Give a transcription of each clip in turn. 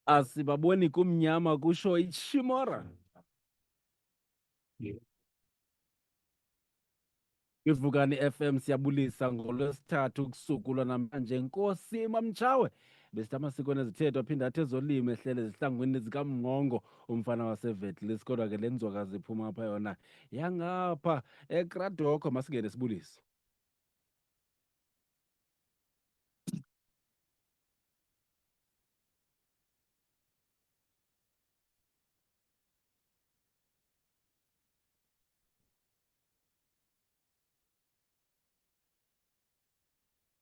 Asibaboni kumnyama kusho ichimora. Ivukani FM siyabulisa ngolwesithathu kusuku lwanamhlanje. Nkosi Mamtshawe besithi amasikweni ezithetho aphinda athi ezolimo ehlele zihlangwini zikamngqongo umfana wasevetlis, kodwa ke le nzwakazi iphuma apha yona yangapha ekradoko. Masingene sibulise.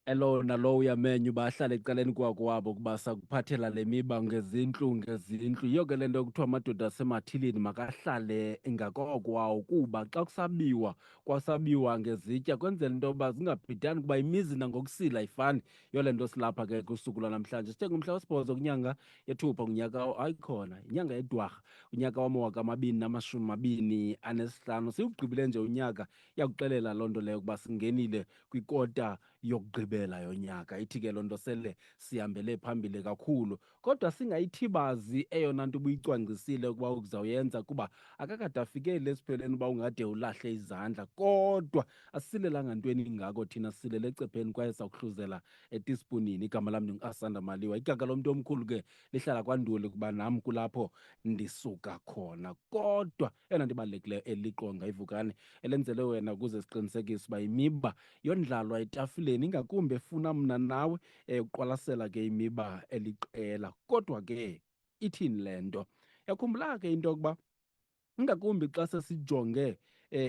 Elo nalo uyamenyu bahlala ecaleni kwakwabo ukuba sakuphathela le miba ngezintlu ngezintlu. Yiyo ke le nto kuthiwa amadoda asemathilini makahlale ngakokwawo, kuba xa kusabiwa kwasabiwa ngezitya kwenzela into yoba zingabhidani, kuba imizi nangokusila ayifani. Yiyo le nto silapha ke kusuku lwanamhlanje sithengumhla wesibhozo kunyanga yethupha kunyaka ayikhona inyanga yedwarha unyaka wama-2025. Siwugqibile nje unyaka. Iyakuxelela loo nto leyo ukuba singenile kwikota yokugqibela yonyaka. Ithi ke loo nto sele sihambele phambili kakhulu, kodwa singayithibazi eyona nto ubuyicwangcisile ukuba uzawuyenza, kuba akakade afikeli esipheleni uba ungade ulahle izandla. Kodwa asisilelanga ntweni ingako thina, sisilele ecepheni kwaye sawuhluzela etispunini. Igama lam ndingu-Asanda Maliwa. Igaka lomntu omkhulu ke lihlala kwanduli, kuba nam kulapho ndisuka khona. Kodwa eyona nto ibalulekileyo eliqonga ivukane elenzelwe wena ukuze siqinisekise uba imiba yondlalwa etafileni, ingakumbi efuna mna nawe uqwalasela ke imiba eliqela. Kodwa ke ithini le nto? Yakhumbula ke into yokuba ingakumbi xa sesijonge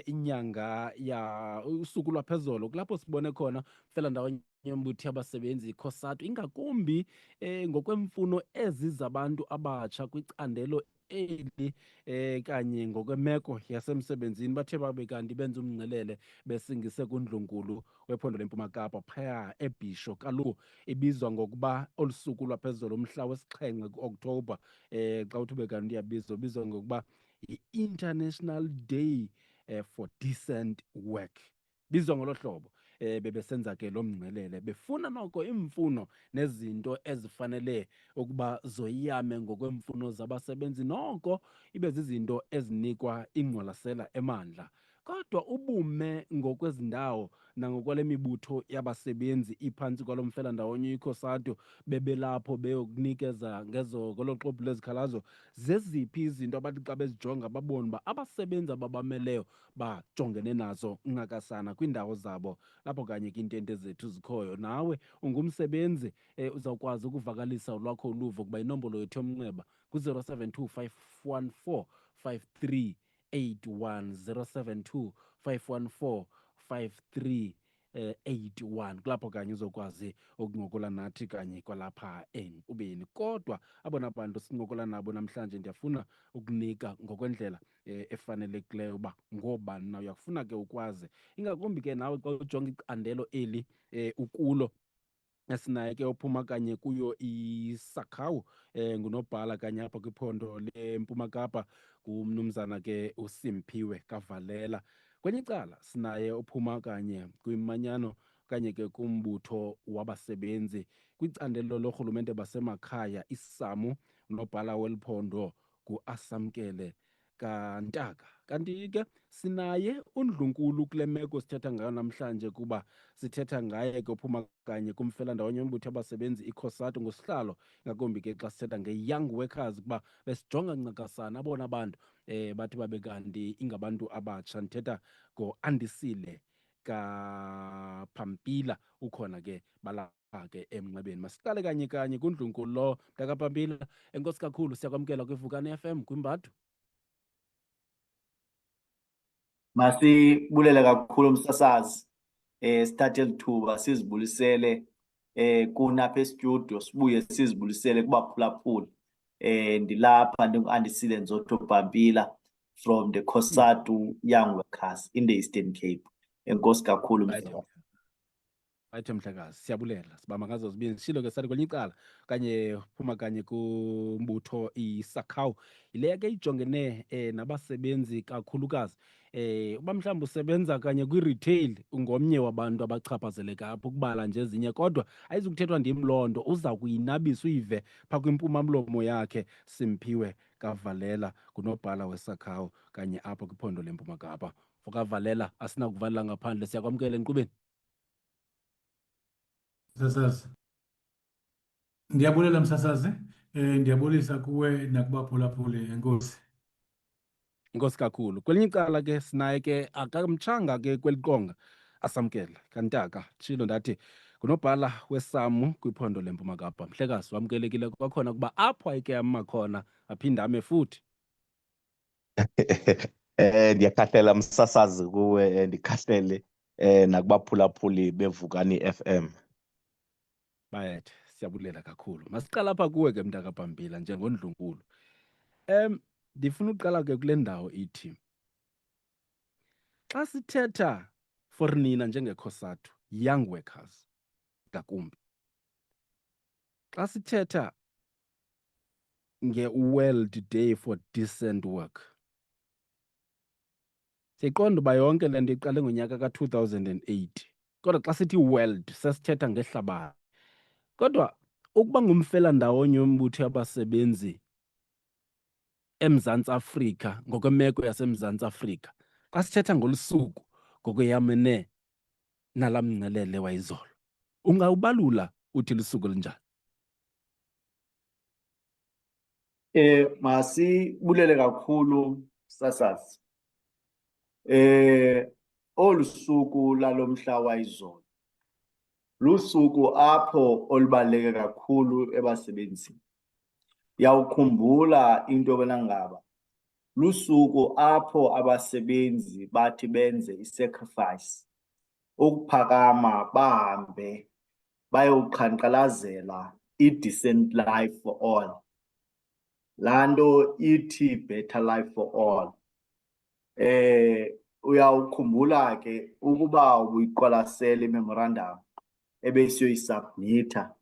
inyanga usuku lwaphezolo, kulapho sibone khona mfelandawonye yombutho yabasebenzi COSATU, ingakumbi ngokwemfuno ezi zabantu abatsha kwicandelo eli kanye ngokwemeko yasemsebenzini. Bathe babe kanti benza umngcelele besingise kundlunkulu wephondo leMpuma Kapa phaya eBhisho. Kaloku ibizwa ngokuba olu suku lwaphezolo umhla wesi-7 ku-Okthobha, xa uthi ube kanti ubizwa ngokuba i-International Day for Decent Work. Bizwa ngolo hlobo. Bebesenza ke lo mngcelele befuna noko imfuno nezinto ezifanele ukuba zoyame ngokwemfuno zabasebenzi, noko ibe zizinto ezinikwa ingqwalasela emandla. Kodwa ubume ngokwezindawo nangokwale mibutho yabasebenzi iphantsi kwalo mfelandawonye iCOSATU bebelapho beyokunikeza ngolo xwebhu lezikhalazo. Zeziphi izinto abathi xa bezijonga babone uba abasebenzi ababameleyo bajongene nazo ncakasana kwiindawo zabo lapho kanye ke iintente zethu zikhoyo? Nawe ungumsebenzi, uzawukwazi ukuvakalisa olwakho uluvo ukuba inombolo yethu yomnxeba ku-072 514 5381, 072 514 5381. Kulapho kanye uzokwazi ukuncokola nathi kanye kwalapha enkqubeni. Kodwa abona bantu sincokola nabo namhlanje ndiyafuna ukunika ngokwendlela efanelekileyo uba ngoobani na. Uyakufuna ke ukwazi, ingakumbi ke nawe xa ujonga icandelo eli ukulo. Esinaye ke ophuma kanye kuyo iSakhawu, ngunobhala kanye apha kwiphondo leMpuma Kapa, ngumnumzana ke uSimphiwe Kavalela. Kwenye icala sinaye ophuma kanye kwimanyano kanye ke kumbutho wabasebenzi kwicandelo lorhulumente basemakhaya iSAMU, unobhala weliphondo nguAsamkele Kantaka. Kanti ke sinaye uNdlunkulu kule meko sithetha ngayo namhlanje, kuba sithetha ngaye ke ophuma kanye kumfelandawonye yombutho yabasebenzi iCOSATU ngosihlalo, ngakumbi ke xa sithetha nge-young workers, kuba besijonga ncakasana abona bantu bathi babe kanti ingabantu abatsha. Ndithetha ngoAndisile kaPampila, ukhona ke balapha ke emnxebeni. Masiqale kanye kanye kuNdlunkulu lo mntakaPampila. Enkosi kakhulu, siyakwamkela kwivukane FM kwimbatho. Masibulele kakhulu umsasazi, sithathe lithuba sizibulisele kunapha estudio, sibuye sizibulisele kubaphulaphuli. Ndilapha ndingu-Andisile Nzotho Pampila from the COSATU Young Workers in the Eastern Cape. Enkosi kakhulu msasazi. Ayithe mhlakazi, siyabulela sibamba ngazo zibini. Sishilo ke sathi kwenye icala kanye phuma kanye kumbutho iSakhawu, yile ke ijongene nabasebenzi kakhulukazi uba mhlawumbi usebenza kanye kwi-retail ungomnye wabantu abachaphazeleka apho ukubala nje ezinye, kodwa ayizukuthethwa ndim loo nto. Uza kuyinabisa uyive phaa kwimpumamlomo yakhe. Simphiwe Kavalela ngunobhala weSakhawu kanye apho kwiphondo leMpuma Kapa. Kavalela, asinakuvalela ngaphandle, siyakwamkela enkqubeni. Msasazi, ndiyabulela msasazi. Ndiyabulisa kuwe nakubaphulaphuli, enkosi. Inkosi kakhulu. Kwelinye icala ke sinaye ke akamtshanga ke kweli qonga, asamkela kantaka tshilo ndathi ngunobhala weSamu kwiphondo leMpuma Kapa. Mhlekazi, wamkelekile kwakhona kuba apho ayeke ama khona aphinde ame futhi. Ndiyakhathalela msasazi kuwe, ndikhahlele nakubaphulaphuli beVukani FM. Bayethe, siyabulela kakhulu. Masiqala apha kuwe ke mntakabhambila njengondlunkulu. Ndifuna uqala ke kule ndawo ithi xa sithetha for nina njengeCOSATU, young workers ngakumbi, xa sithetha nge-World Day for Decent Work, siyayiqonda uba yonke le nto iqale ngonyaka ka-2008, kodwa xa sithi world sesithetha ngehlabathi. Kodwa ukuba ngumfelandawonye wombutho yabasebenzi eMzantsi Afrika ngokwemeko yaseMzantsi Afrika, xa sithetha ngolu suku ngokweyamene nalaa mngcelele wayizolo, ungawubalula uthi lusuku olunjani? Masibulele kakhulu sasazi. Olu suku lalomhla wayizolo lusuku apho olubaluleke kakhulu ebasebenzini. Yawukhumbula into yobana ngaba lusuku apho abasebenzi bathi benze i-sacrifice, ukuphakama bahambe bayoqhankqalazela i-decent life for all. Laa nto ithi better life for all. Uyawukhumbula ke ukuba ubuyiqwalasela imemorandum ebesiyoyisubmitha,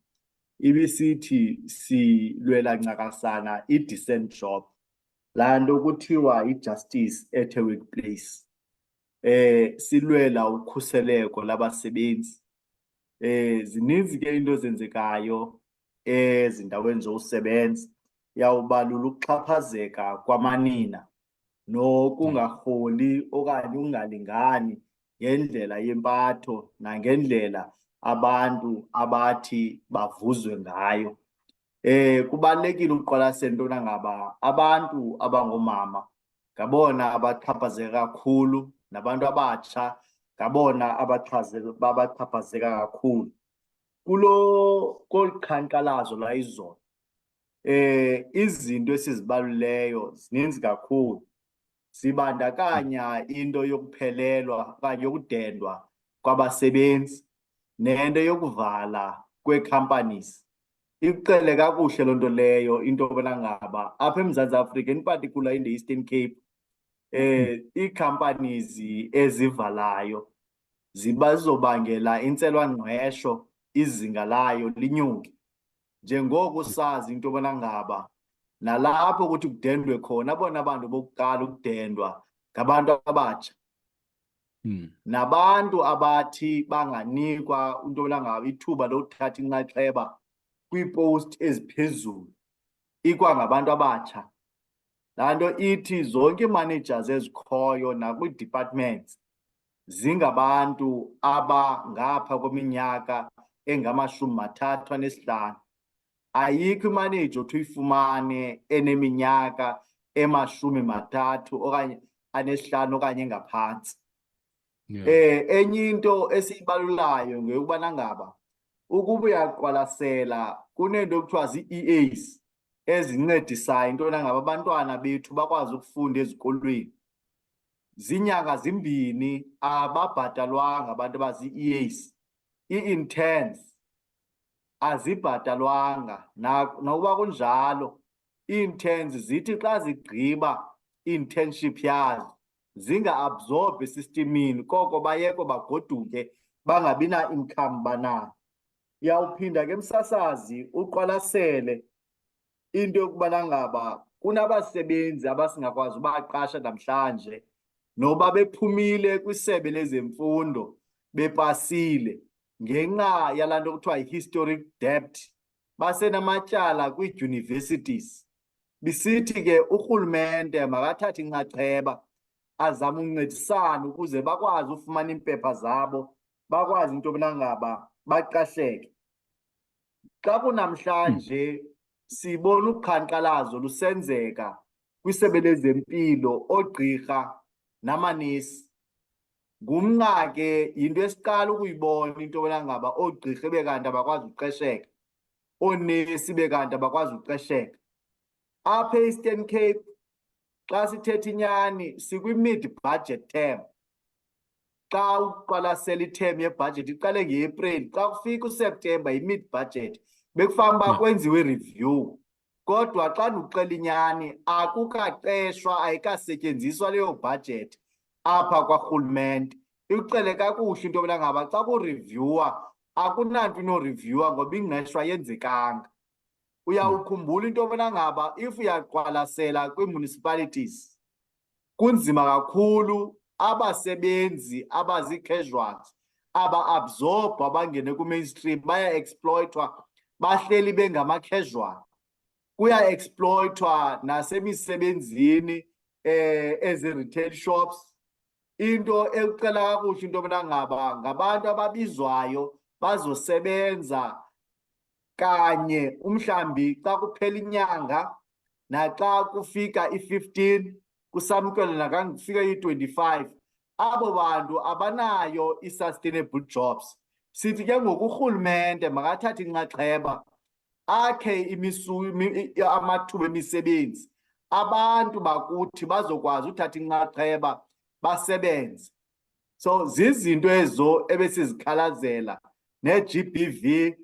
ibisithi silwela ncakasana i-decent job, laa nto kuthiwa i-justice at a workplace. Silwela ukhuseleko labasebenzi. Zininzi ke into ezenzekayo ezindaweni zokusebenza. Yawubalula ukuxhaphazeka kwamanina nokungarholi okanye ukungalingani ngendlela yempatho nangendlela abantu abathi bavuzwe ngayo. Kubalulekile ukuqwalasela into yobana ngaba abantu abangoomama ngabona abaxhaphazeka kakhulu, nabantu abatsha ngabona abaxhaphazeka kakhulu kolu qhankqalazo lwayizolo. Izinto esizibaluleyo zininzi kakhulu, zibandakanya into yokuphelelwa okanye yokudendwa kwabasebenzi nento yokuvala kwee-companies. Ikuqele kakuhle loo nto leyo into yobana ngaba apha eMzantsi Afrika, in particular in the Eastern Cape, ii-companies ezivalayo zizobangela intswelangqesho, izinga layo linyuke. Njengoko sazi into yobana ngaba nalapho kuthi kudendwe khona, abona bantu bokuqala ukudendwa ngabantu abatsha. Nabantu abathi banganikwa into yobana ngaba ithuba lokuthatha inxaxheba kwiiposti eziphezulu ikwangabantu abatsha. Laa nto ithi zonke ii-managers ezikhoyo nakwii-departments zingabantu abangapha kweminyaka engama-35. Ayikho imaneja othi uyifumane eneminyaka ema-30 okanye 5 okanye ngaphantsi. Enye into esiyibalulayo ngeyokubana ngaba ukuba uyaqwalasela kuneento ekuthiwa zii-EAs ezincedisayo into yobana ngaba abantwana bethu bakwazi ukufunda ezikolweni. Ziinyanga zimbini ababhatalwanga abantu abazii-EAs. Ii-interns azibhatalwanga, nokuba kunjalo ii-interns zithi xa zigqiba i-internship yazo zinga-absorb esistemini, koko bayekwe bagoduke bangabi na-income banayo. Uyawuphinda ke msasazi uqwalasele into yokubana ngaba kunabasebenzi abasingakwazi ubaqasha namhlanje noba bephumile kwisebe lezemfundo bepasile ngenxa yalaa nto kuthiwa yi-historic debt, basenamatyala kwii-universities. Bisithi ke urhulumente makathathe inxaxheba azame ukuncedisana ukuze bakwazi ufumana iimpepha zabo, bakwazi into yobana ngaba baqasheke. Xa kunamhlanje sibona uqhankqalazo lusenzeka kwisebe lezempilo, oogqirha namanesi. Ngumnqa ke yinto esiqala ukuyibona into yobana ngaba oogqirha ibe kanti abakwazi uqesheka, oonesi ibe kanti abakwazi uqesheka. Apha e-Eastern Cape xa sithetha inyani sikwi-mid budget term. Xa uqwalasela iterm yebhajethi iqale nge-April, xa kufika uSeptemba yi-mid budget, bekufanele uba kwenziwe review. Kodwa xa ndikuxela inyani akukaqeshwa, ayikasetyenziswa leyo budget apha kwarhulumente. Ikuxele kakuhle into yobana ngaba xa kureviewa akunanto inoreviewa ngoba ingqeshwa yenzekanga. Uyawukhumbula into yobana ngaba if uyaqwalasela kwii-municipalities kunzima kakhulu, abasebenzi abazii-casuals aba-absorbwa bangene ku-mainstream baya-exploitwa, bahleli bengama-casual. Kuya-exploitwa nasemisebenzini ezi-retail shops. Into ekucela kakuhle into yobana ngaba ngabantu ababizwayo bazosebenza kanye umhlambi xa kuphela inyanga naxa kufika i-15 kusamkele nakangufika i-25. Abo bantu abanayo i-sustainable jobs. Sithi ke ngoku urhulumente makathathe inxaxheba akhe amathuba emisebenzi, abantu bakuthi bazokwazi uthatha inxaxheba basebenze. So zizinto ezo ebesizikhalazela ne-GBV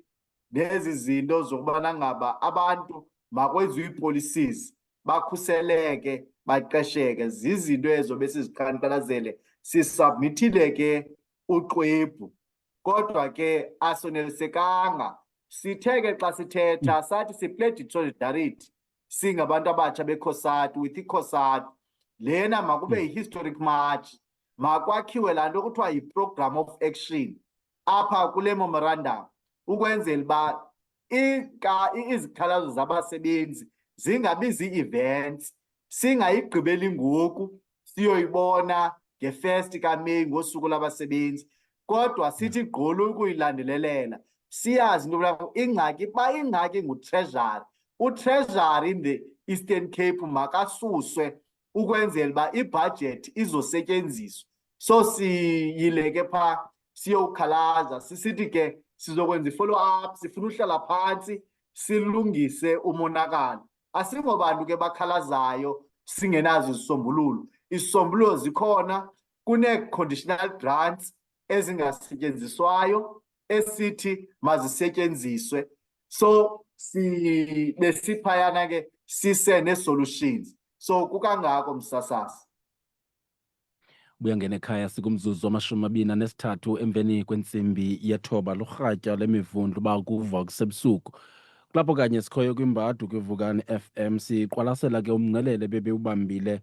nezi zinto zokubana ngaba abantu makwenziwe ii-policies bakhuseleke baqesheke. Zizinto ezo besiziqhankqalazele, sisabmithile ke uxwebhu kodwa ke asonelisekanga. Sithe ke xa sithetha sathi si-pledge solidarity singabantu abatsha beCOSATU with iCOSATU. Lena makube yi-historic march, makwakhiwe laa nto kuthiwa yi-program of action apha kule memorandum ukwenzela uba izikhalazo zabasebenzi zingabi zii-events. Singayigqibeli ngoku siyoyibona nge-1 kaMeyi ngosuku labasebenzi, kodwa sithi gqolo ukuyilandelelela. Siyazi into yokuba ingxaki, uba ingxaki ngutreasury, utreasury in the Eastern Cape makasuswe ukwenzela uba ibhajethi izosetyenziswa. So siyile ke phaa siyowukhalaza, sisithi ke sizokwenza i-follow up, sifuna uhlala phantsi silungise umonakalo. Asingobantu ke bakhalazayo singenazo izisombululo. Izisombululo zikhona, kunee-conditional grants ezingasetyenziswayo esithi mazisetyenziswe. So besiphayana ke sise nee-solutions. So kukangako msasazi. Buyangena ekhaya sikumzuzu wama-23 emveni kwentsimbi yethoba lurhatya lemivundlo uba kuva kusebusuku. Kulapho kanye sikhoyo kwimbadu kwiVukani FM siqwalasela ke umngcelele bebewubambile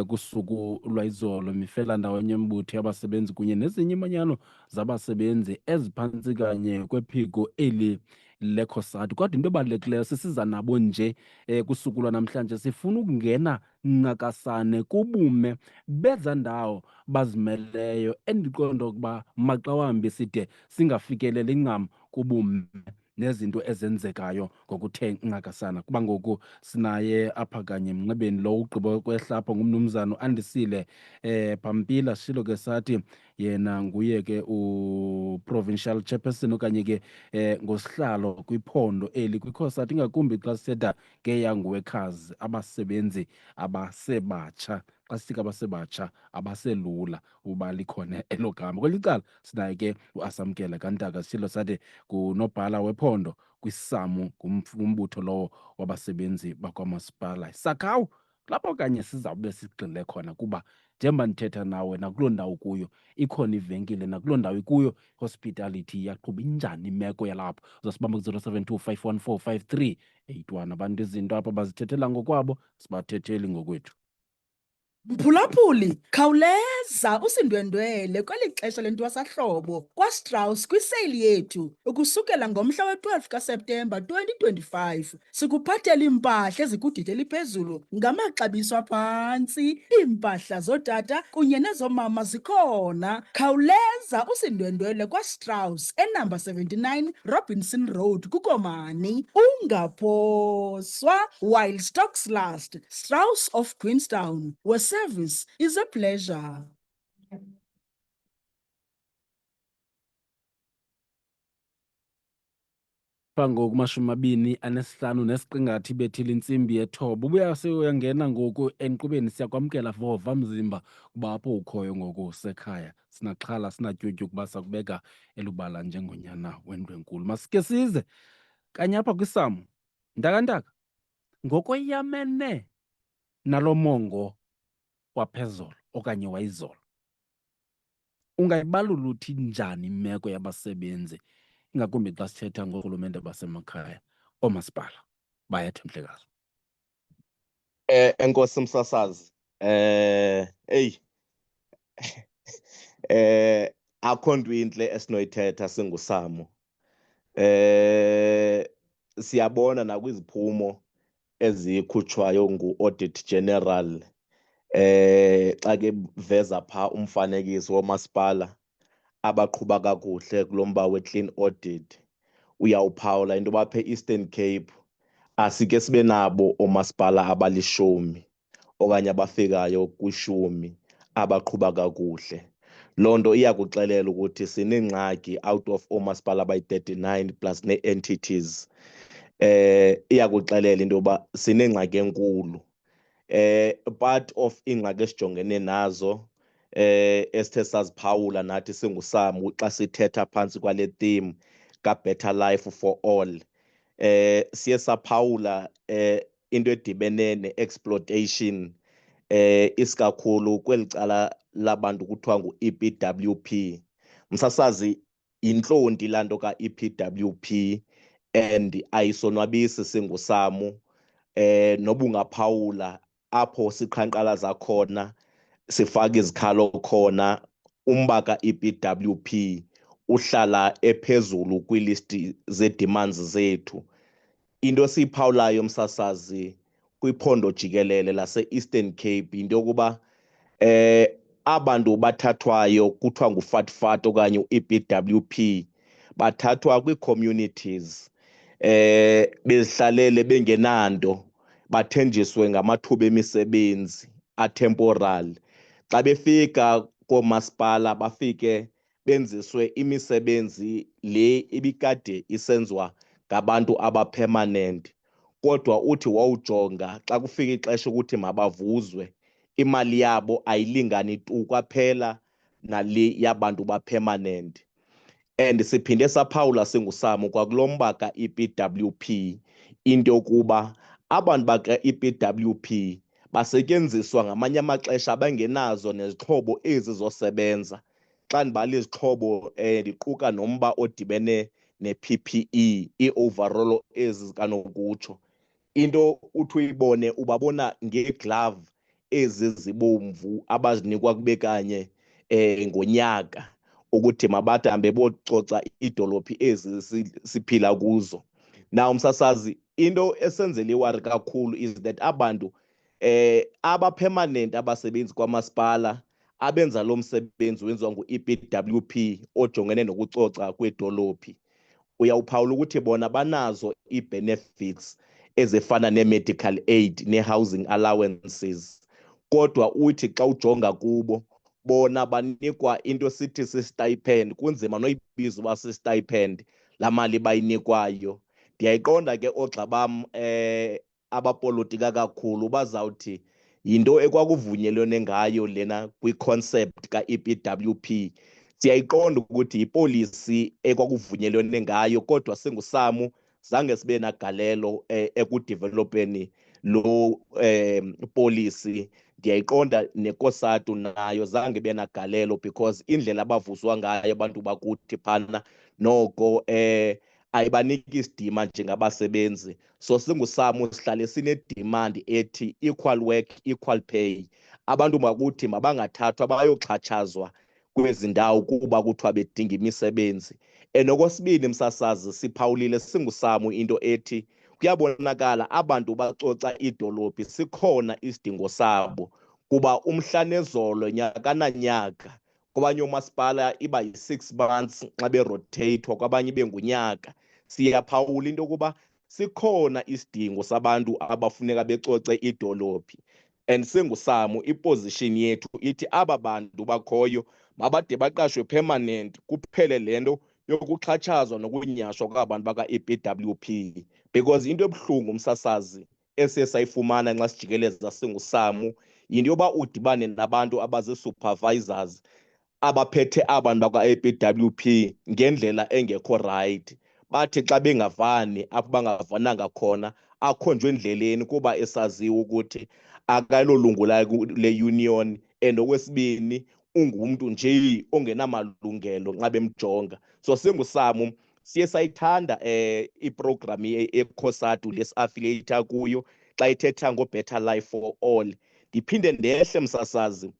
kusuku lwayizolo mifela ndawonye mbutho yabasebenzi kunye nezinye imanyano zabasebenzi eziphantsi kanye kwephiko eli leCOSATU. Kodwa into ebalulekileyo sisiza nabo nje kusuku lwanamhlanje sifuna ukungena ncakasane kubume beza ndawo bazimeleyo endiqonda ukuba maxa wambi side singafikeleli ncam kubume nezinto ezenzekayo ngokuthe ncakasana. Kuba ngoku sinaye apha kanye emnxebeni lo ugqiba kwehla apho ngumnumzana uAndisile Pampila. Sishilo ke sathi yena nguye ke u-provincial chairperson okanye ke ngosihlalo kwiphondo eli kwiCOSATU, ingakumbi xa sithetha nge-young workers, abasebenzi abasebatsha. Xa sithi abasebatsha abaselula uba likhona elo gama. Kweli cala sinaye ke uAsamkela Kantaka. Sishilo sathi ngunobhala wephondo kwiSAMU, ngumbutho lowo wabasebenzi bakwamasipala. Sakhawu lapho kanye sizawube sigxile khona kuba njengoba ndithetha nawe nakuloo ndawo kuyo ikhona ivenkile, nakuloo ndawo ikuyo hospitality yaqhuba injani imeko yalapho. Uzosibamba ku-072 514 5381. Abantu izinto apha bazithethela ngokwabo, sibathetheli ngokwethu. Mphulaphuli, khawuleza usindwendwele kweli xesha lentwasahlobo kwaStrauss kwiseyili yethu ukusukela ngomhla we-12 kaSeptemba 2025. Sikuphathela iimpahla ezikudidi eliphezulu ngamaxabiso aphantsi. Iimpahla zootata kunye nezomama zikhona. Khawuleza usindwendwele kwaStrauss enamba 79 Robinson Road kuKomani. Ungaphoswa while stocks last. Strauss of Queenstown, where service is a pleasure. Ngoku 25 bethile intsimbi yethoba. Ubuya uyangena ngoku enkqubeni, siyakwamkela vova mzimba kuba apho ukhoyo ngoku usekhaya. Sinaxhala sinatyutyu kuba sakubeka elubala njengonyana wendwenkulu. Masike size kanye apha kwisamo. Ntakantaka, ngokweyamene nalo mongo waphezolo okanye wayizolo, ungayibalula uthi njani imeko yabasebenzi, ingakumbi xa sithetha ngorhulumente basemakhaya, oomasipala? Bayethe Mhlekazi. Enkosi msasazi. Akho nto intle esinoyithetha singusamo. Siyabona nakwiziphumo ezikhutshwayo ngu-Audit General xa ke veza phaa umfanekiso womasipala abaqhuba kakuhle kulo mba we-clean audit. Uyawuphawula into yoba phaa e-Eastern Cape asike sibe nabo oomasipala abalishumi okanye abafikayo kwishumi abaqhuba kakuhle. Loo nto iyakuxelela ukuthi sinengxaki out of oomasipala abayi-39 plus nee-entities. Iyakuxelela into yoba sinengxaki enkulu. Part of ingxaki esijongene nazo esithe saziphawula nathi singuSAMU xa sithetha phantsi kwale theme ka-Better Life for All, siye saphawula into edibene ne-exploitation isikakhulu kweli cala labantu kuthiwa ngu-EPWP. Msasazi, yintlonti laa nto ka-EPWP and ayisonwabisi singuSAMU. Noba ungaphawula apho siqhankqalaza khona sifaka izikhalo khona, umba ka-EPWP uhlala ephezulu kwiilisti zee-demands zethu. Into esiyiphawulayo msasazi kwiphondo jikelele lase-Eastern Cape yinto yokuba abantu bathathwayo kuthiwa ngu-FATFAT okanye u-EPWP bathathwa kwii-communities bezihlalele bengenanto, bathenjiswe ngamathuba emisebenzi atemporal. Xa befika koomasipala bafike benziswe imisebenzi le ibikade isenziwa ngabantu abapermanent, kodwa uthi wawujonga xa kufika ixesha ukuthi mabavuzwe imali yabo ayilingani tu kwaphela nale yabantu bapermanent. And siphinde saphawula singuSAMU kwakulo mba ka-EPWP into yokuba abantu baka-EPWP basetyenziswa ngamanye amaxesha bangenazo nezixhobo ezi zosebenza. Xa ndibala izixhobo ndiquka nomba odibene ne-PPE, ii-overall ezi zikanokutsho. Into uthi uyibone ubabona ngeeglavu ezi zibomvu abazinikwa kube kanye ngonyaka ukuthi mabahambe bococa iidolophi ezi siphila kuzo. Now msasazi, into esenzela iwari kakhulu is that abantu abapermanent abasebenzi kwamasipala abenza lo msebenzi wenziwa ngu-EPWP ojongene nokucoca kweedolophi, uyawuphawula ukuthi bona banazo ii-benefits ezifana nee-medical aid nee-housing allowances, kodwa uthi xa ujonga kubo bona banikwa into sithi si-stipend. Kunzima noyibiza uba si-stipend laa mali bayinikwayo. Ndiyayiqonda ke oogxa bam abapolitika kakhulu bazawuthi yinto ekwakuvunyelwene ngayo lena kwi-concept ka-EPWP. Siyayiqonda ukuthi yipolisi ekwakuvunyelwene ngayo, kodwa singuSAMU zange sibe nagalelo ekudevelopeni lo policy. Ndiyayiqonda neCOSATU nayo zange ibe nagalelo because indlela abavuswa ngayo abantu bakuthi phana noko ayibaniki isidima njengabasebenzi. So singuSAMU sihlale sinedemand ethi equal work, equal pay. Abantu bakuthi mabangathathwa bayoxhatshazwa kwezi ndawo kuba kuthiwa bedinga imisebenzi. Okwesibini, msasazi, siphawulile singuSAMU into ethi kuyabonakala abantu bacoca idolophi sikhona isidingo sabo kuba umhla nezolo nyaka nanyaka kwabanye omasipala iba yi-6 months xa berotathwa, kwabanye ibe ngunyaka. Siyaphawula into yokuba sikhona isidingo sabantu abafuneka becoce idolophi, and singuSAMU iposition yethu ithi aba bantu bakhoyo mabade baqashwe permanent, kuphele le nto yokuxhatshazwa nokunyhashwa kwabantu baka-EPWP. Because into ebuhlungu, msasazi, esiye sayifumana nxa sijikeleza singuSAMU yinto yoba udibane nabantu abazi-supervisors abaphethe abantu bakwa-EPWP ngendlela engekho right. Bathi xa bengavani apho bangavananga khona akhonjwe endleleni kuba esaziwe ukuthi akalolungu le-union, and okwesibini ungumntu nje ongenamalungelo nxa bemjonga. So singuSAMU siye sayithanda iprogram eCOSATU lesi-affiliate kuyo xa ithetha ngo-Better Life for All. Ndiphinde ndehle, msasazi,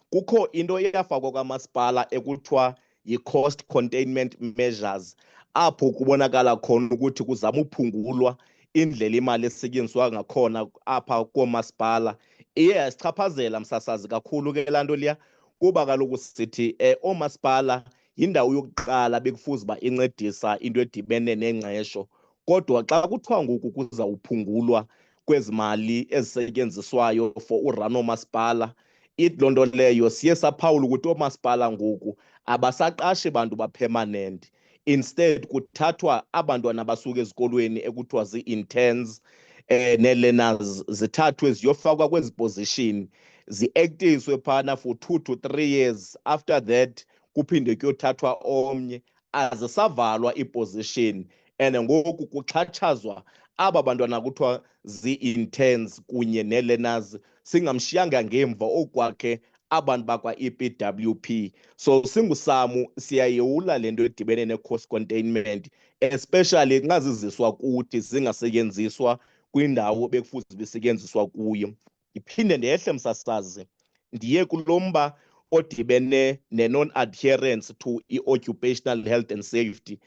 kukho into eyafakwa kwamasipala ekuthiwa yi-cost containment measures, apho kubonakala khona ukuthi kuzama uphungulwa indlela imali esetyenziswa ngakhona apha koomasipala. Iye yasichaphazela, msasazi, kakhulu ke laa nto leya, kuba kaloku sithi oomasipala yindawo yokuqala bekufuze uba incedisa into edibene nengqesho. Kodwa xa kuthiwa ngoku kuzawuphungulwa kwezi mali ezisetyenziswayo for urano masipala, ithi loo nto leyo siye saphawula ukuthi oomasipala ngoku abasaqashi bantu ba-permanent. Instead kuthathwa abantwana abasuka ezikolweni ekuthiwa zii-interns nee-learners, zithathwe ziyofakwa kwezi position, zi-actiswe phana for 2 to 3 years. After that kuphinde kuyothathwa omnye, azisavalwa iposition, and ngoku kuxhatshazwa aba bantwana kuthiwa zii-interns kunye nee-learners, singamshiyanga ngemva okwakhe abantu bakwa-EPWP. So singuSAMU siyayewula le nto edibene ne-cost containment, especially xa ziziswa kuthi zingasetyenziswa kwindawo bekufuze besetyenziswa kuyo. Ndiphinde ndehle, msasazi, ndiye kulo mba odibene ne-non-adherence to i-occupational health and safety.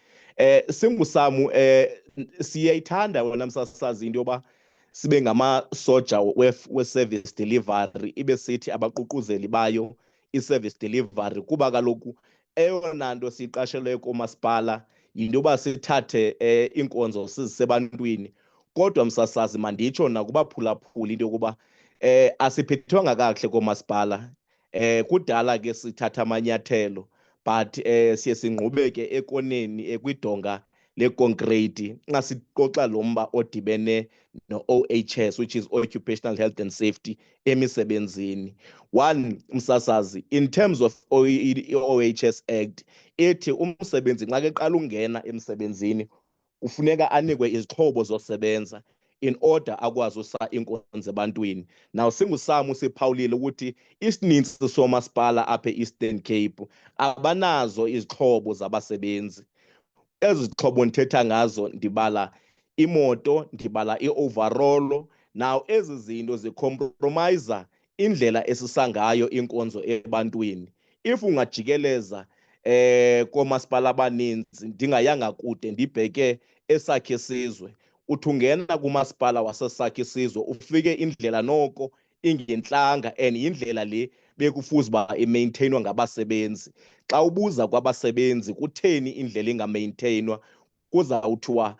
singuSAMU siyayithanda wona, msasazi, into yoba sibe ngamasoja we-service delivery, ibe sithi abaququzeli bayo i-service delivery, kuba kaloku eyona nto siyiqashelweyo koomasipala yinto yoba sithathe iinkonzo sizisebantwini. Kodwa msasazi, manditsho nakubaphulaphuli into yokuba asiphethwanga kakuhle koomasipala. Kudala ke sithatha amanyathelo, but siye singqubeke ekoneni kwidonga leconcrete nxa sixoxa lo mba odibene no-OHS, which is Occupational Health and Safety, emisebenzini. One, msasazi, in terms of i-OHS Act, ithi umsebenzi nxa keqala ungena emsebenzini kufuneka anikwe izixhobo zosebenza in order akwazi usa iinkonzo ebantwini. Now singuSAMU siphawulile ukuthi isininzi somasipala apha e-Eastern Cape abanazo izixhobo zabasebenzi. Ezi zixhobo ndithetha ngazo ndibala imoto, ndibala i-overall. Now ezi zinto zicompromise indlela esisa ngayo inkonzo ebantwini. If ungajikeleza koomasipala abaninzi, ndingayanga kude ndibheke eSakhe Sizwe, uthi ungena kumasipala waseSakhe Sizwe ufike indlela noko ingentlanga, and yindlela le bekufuze uba imaintainwa ngabasebenzi. Xa ubuza kwabasebenzi kutheni indlela ingamaintainwa, kuzawuthiwa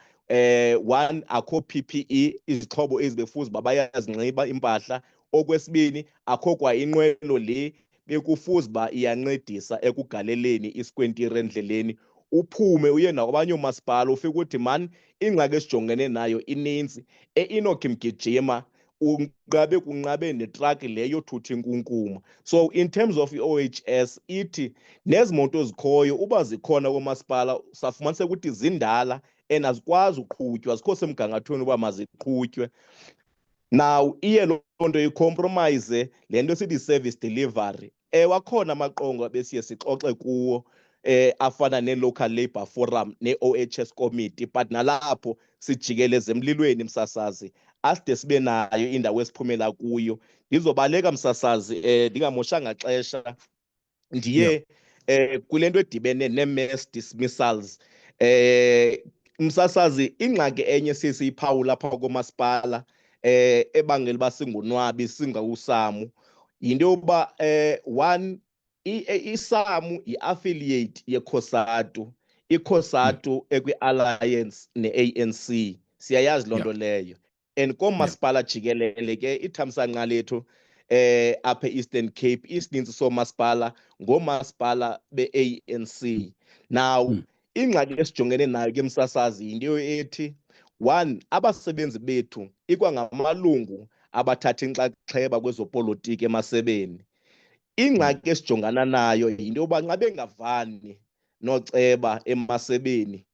one, akho PPE, izixhobo ezi befuze uba bayazinxiba impahla. Okwesibini, akho kwa inqwelo le bekufuze uba iyancedisa ekugaleleni isikwentire endleleni. Uphume uye nakwabanye oomasipala ufike ukuthi mani ingxaki esijongene nayo ininzi, inokhi mgijima unqabe kunqabe netraki leyo yothutha inkunkuma. So in terms of i-OHS ithi nezi moto zikhoyo uba zikhona koomasipala safumaniseka ukuthi zindala and azikwazi uqhutywa, zikho semgangathweni uba maziqhutywe. Now iye loo nto icompromise le nto sithi service delivery. Wakhona amaqonga besiye sixoxe kuwo afana ne-Local Labour Forum ne-OHS Committee, but nalapho sijikeleze emlilweni msasazi aside sibe nayo indawo esiphumela kuyo. Ndizobaleka msasazi ndingamoshanga xesha ndiye kule nto edibene nee-mass dismissals. Msasazi, ingxaki enye sisiyiphawula apha komasipala ebangela uba singonwabi singawuSAMU yinto yokuba one, iSAMU yi-affiliate yeCOSATU, iCOSATU ekwi-alliance ne-ANC, siyayazi loo nto leyo. And koomasipala jikelele ke ithamsanqa lethu apha e-Eastern Cape isininzi soomasipala ngoomasipala be-ANC. Now ingxaki esijongene nayo ke msasazi yinto ethi one, abasebenzi bethu ikwangamalungu abathatha inxaxheba kwezopolitiki emasebeni. Ingxaki esijongana nayo yinto yoba nxa bengavani noceba emasebeni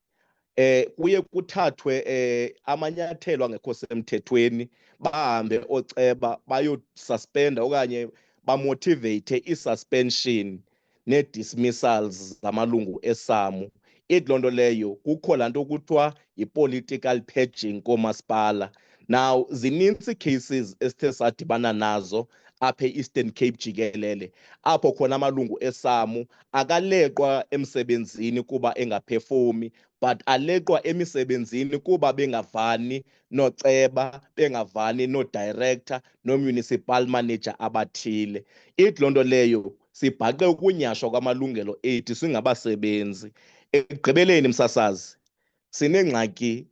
kuye kuthathwe amanyathelo angekho semthethweni, bahambe oceba bayosuspenda okanye bamotivate i-suspension nee-dismissals zamalungu eSAMU. Ithi loo nto leyo kukho laa nto kuthiwa yi-political purging koomasipala. Now zinintsi cases esithe sadibana nazo apha e-Eastern Cape jikelele apho khona amalungu eSAMU akaleqwa emsebenzini kuba engaphefumi, but aleqwa emisebenzini kuba bengavani noceba, bengavani no-director no-municipal manager abathile. Ithi loo nto leyo sibhaqe ukunyhashwa kwamalungelo ethu singabasebenzi. Ekugqibeleni msasazi, sinengxaki,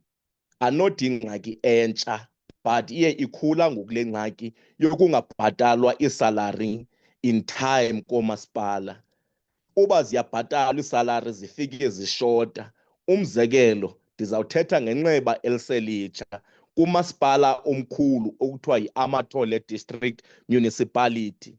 anodi ingxaki entsha, but iye ikhula ngokule ngxaki yokungabhatalwa isalary in time koomasipala. Uba ziyabhatalwa iisalari zifike zishota. Umzekelo, ndizawuthetha ngenxeba eliselitsha kumasipala omkhulu okuthiwa yi-Amathole District Municipality.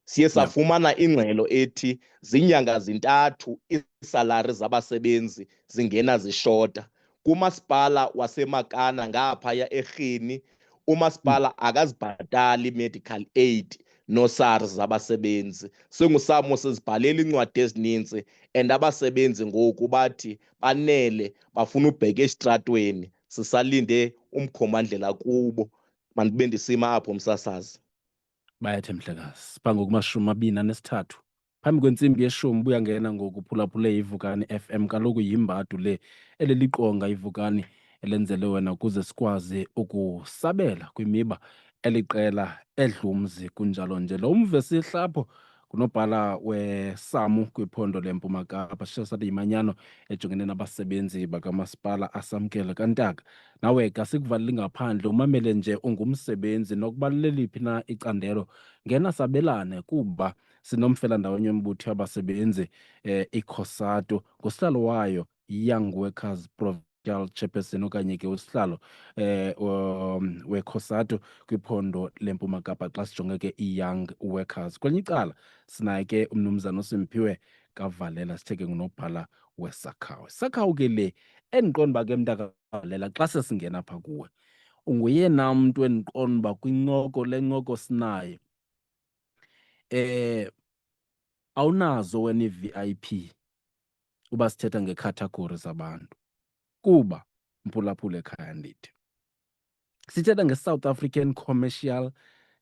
Siye safumana ingxelo ethi zinyanga zintathu iisalari zabasebenzi zingena zishota. Kumasipala waseMakana ngaphaya eRhini, umasipala akazibhatali i-medical aid no-SARS zabasebenzi. SinguSAMU sizibhalela incwadi ezininzi and abasebenzi ngoku bathi banele bafuna ubheka esitratweni, sisalinde umkhomandlela kubo. Mandibe ndisima apho msasazi. Bayethe Mhlekazi, phambi kokuba-23 phambi kwentsimbi yeshumi buyangena ngoku uphulaphule iVukani FM. Kaloku yimbadu le eliliqonga iVukani elenzele wena ukuze sikwazi ukusabela kwimiba eliqela edlumzi kunjalo nje. Lo umve sihlapho kunobhala weSAMU kwiphondo leMpuma Kapa, Shesati Imanyano ejongene nabasebenzi bakamasipala asamkele kantaka. Nawe kasikuvaleli ngaphandle, umamele nje ungumsebenzi nokubaluleliphi na icandelo, ngena sabelane kuba sinomfela ndawonye yombutho yabasebenzi iCOSATU, ngusihlalo wayo Young Workers Provincial Chairperson okanye ke usihlalo weCOSATU kwiphondo leMpuma Kapa xa sijonge ke i-Young Workers. Kwelinye icala sinaye ke umnumzana uSimphiwe Kavalela, sitheke ngunobhala weSakhawu. Sakhawu ke le endiqonda uba ke mntakaValela xa sesingena apha kuwe unguyena mntu endiqonda uba kwincoko le ncoko sinayo awunazo wena i-VIP uba sithetha ngekhathagori zabantu, kuba mphulaphula ekhaya ndithi sithetha nge-South African Commercial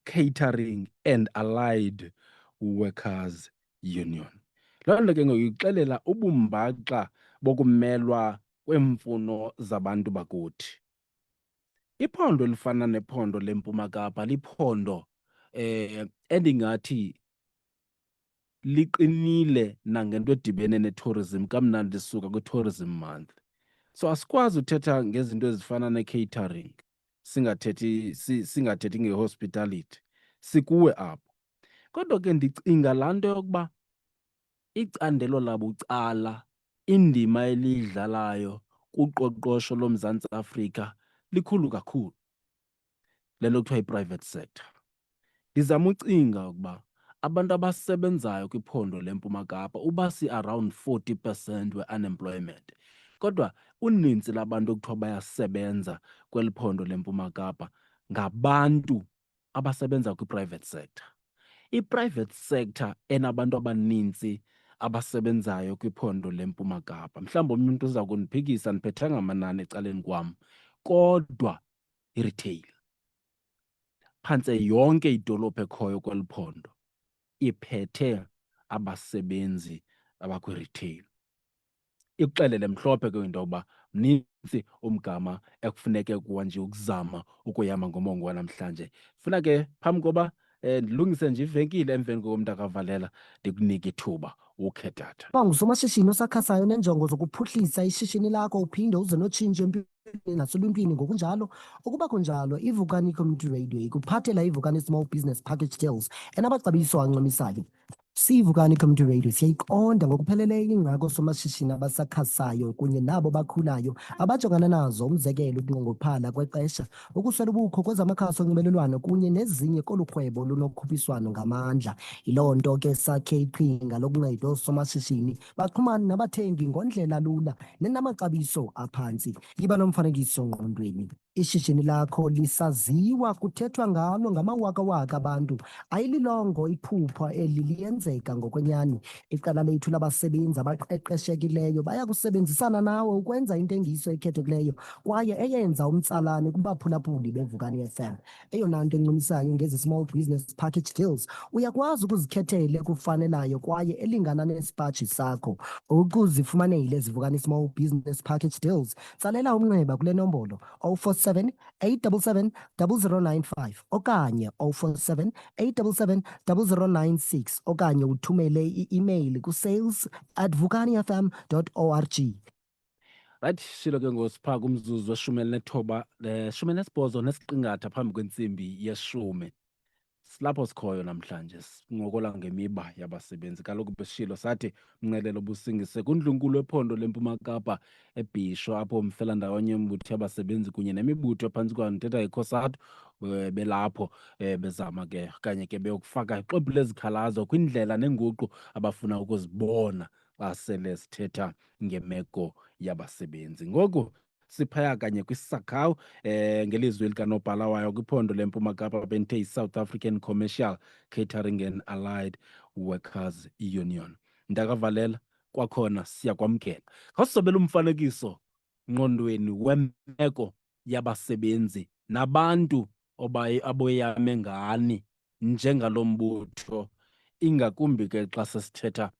Catering and Allied Workers Union. Loo nto ke ngoku ixelela ubumbaxa bokumelwa kweemfuno zabantu bakuthi. Iphondo elifana nephondo leMpuma Kapa liphondo endingathi liqinile nangento edibene ne-tourism, kamnandi ndisuka kwi-tourism month. So asikwazi uthetha ngezinto ezifana ne-catering singathethi nge-hospitality, sikuwe apho. Kodwa ke ndicinga laa nto yokuba icandelo labucala, indima eliyidlalayo kuqoqosho loMzantsi Afrika likhulu kakhulu, le nto kuthiwa yi-private sector. Ndizama ucinga ukuba abantu abasebenzayo kwiphondo leMpuma Kapa uba si-around 40% we-unemployment, kodwa uninzi labantu ekuthiwa bayasebenza kweli phondo leMpuma Kapa ngabantu abasebenza kwi-private sector. I-private sector enabantu abanintsi abasebenzayo kwiphondo leMpuma Kapa. Mhlawumbi omnye umuntu uza kundiphikisa, ndiphethanga amanani ecaleni kwam, kodwa i-retail phantse yonke idolophu ekhoyo kweli phondo iphethe abasebenzi abakwi-retail. Ikuxelele mhlophe ke into yokuba mnintsi umgama ekufuneke kuhanjwe ukuzama ukuyama ngomongo wanamhlanje. Funa ke phambi koba ndilungise nje ivenkile emveni koko umntu akavalela, ndikunike ithuba ukhe tata. Uba ngusomashishini osakhasayo nenjongo zokuphuhlisa ishishini lakho uphinde uze notshintsho empilweni naseluntwini ngokunjalo, ukuba kunjalo iVukani Community Radio ikuphathela iVukani Small Business Package Deals enamaxabiso ancamisayo. SiVukani Community Radio siyayiqonda ngokupheleleyo ingxaki somashishini abasakhasayo kunye nabo bakhulayo abajongana nazo, umzekelo ukunqongophala kwexesha, ukuswela ubukho kwezamakhasi onxibelelwano kunye nezinye kolu rhwebo lunokhuphiswano ngamandla. Yiloo nto ke sakhe iqhinga lokunceda oosomashishini baxhumane nabathengi ngondlela lula nenamaxabiso aphantsi. Iba nomfanekiso ngqondweni. Ishishini lakho lisaziwa, kuthethwa ngalo ngamawakawaka abantu. Ayililongo iphupha eli liyenzeka ngokwenyani. Iqela lethu labasebenzi abaqeqeshekileyo baya kusebenzisana nawe ukwenza intengiso ekhethekileyo kwaye eyenza umtsalane kubaphulaphuli beVukani FM. Eyona nto encumisayo ngezi small business package deals, uyakwazi ukuzikhethela ekufanelayo kwaye elingana nesipaji sakho. Ukuzifumanele ezi Vukani small business package deals, tsalela umnxeba kule nombolo 047 877 0095 okanye 047 877 0096 okanye uthumele i-email ku-sales@vukanifm.org. Right, shilo ke ngosipha kumzuzu we-19 nesiqingatha phambi kwentsimbi ye-10. Silapho sikhoyo namhlanje sincokola ngemiba yabasebenzi. Kaloku besishilo sathi umnqelelo busingise kundlunkulu wephondo leMpuma Kapa eBhisho, apho umfelandawonye yombutho yabasebenzi kunye nemibutho ephantsi kwayo ndithetha iCOSATU belapho bezama ke okanye ke beyokufaka ixwebhu lezikhalazo kwindlela nenguqu abafuna ukuzibona xa sele sithetha ngemeko yabasebenzi. Ngoku siphaya kanye kwiSACAWU ngelizwi likanobhala wayo kwiphondo leMpuma Kapa benthe yi-South African Commercial Catering and Allied Workers Union. Ndakavalela kwakhona siyakwamkela. Khawusobela umfanekiso ngqondweni wemeko yabasebenzi nabantu aboyame ngani njengalo mbutho, ingakumbi ke xa sesithetha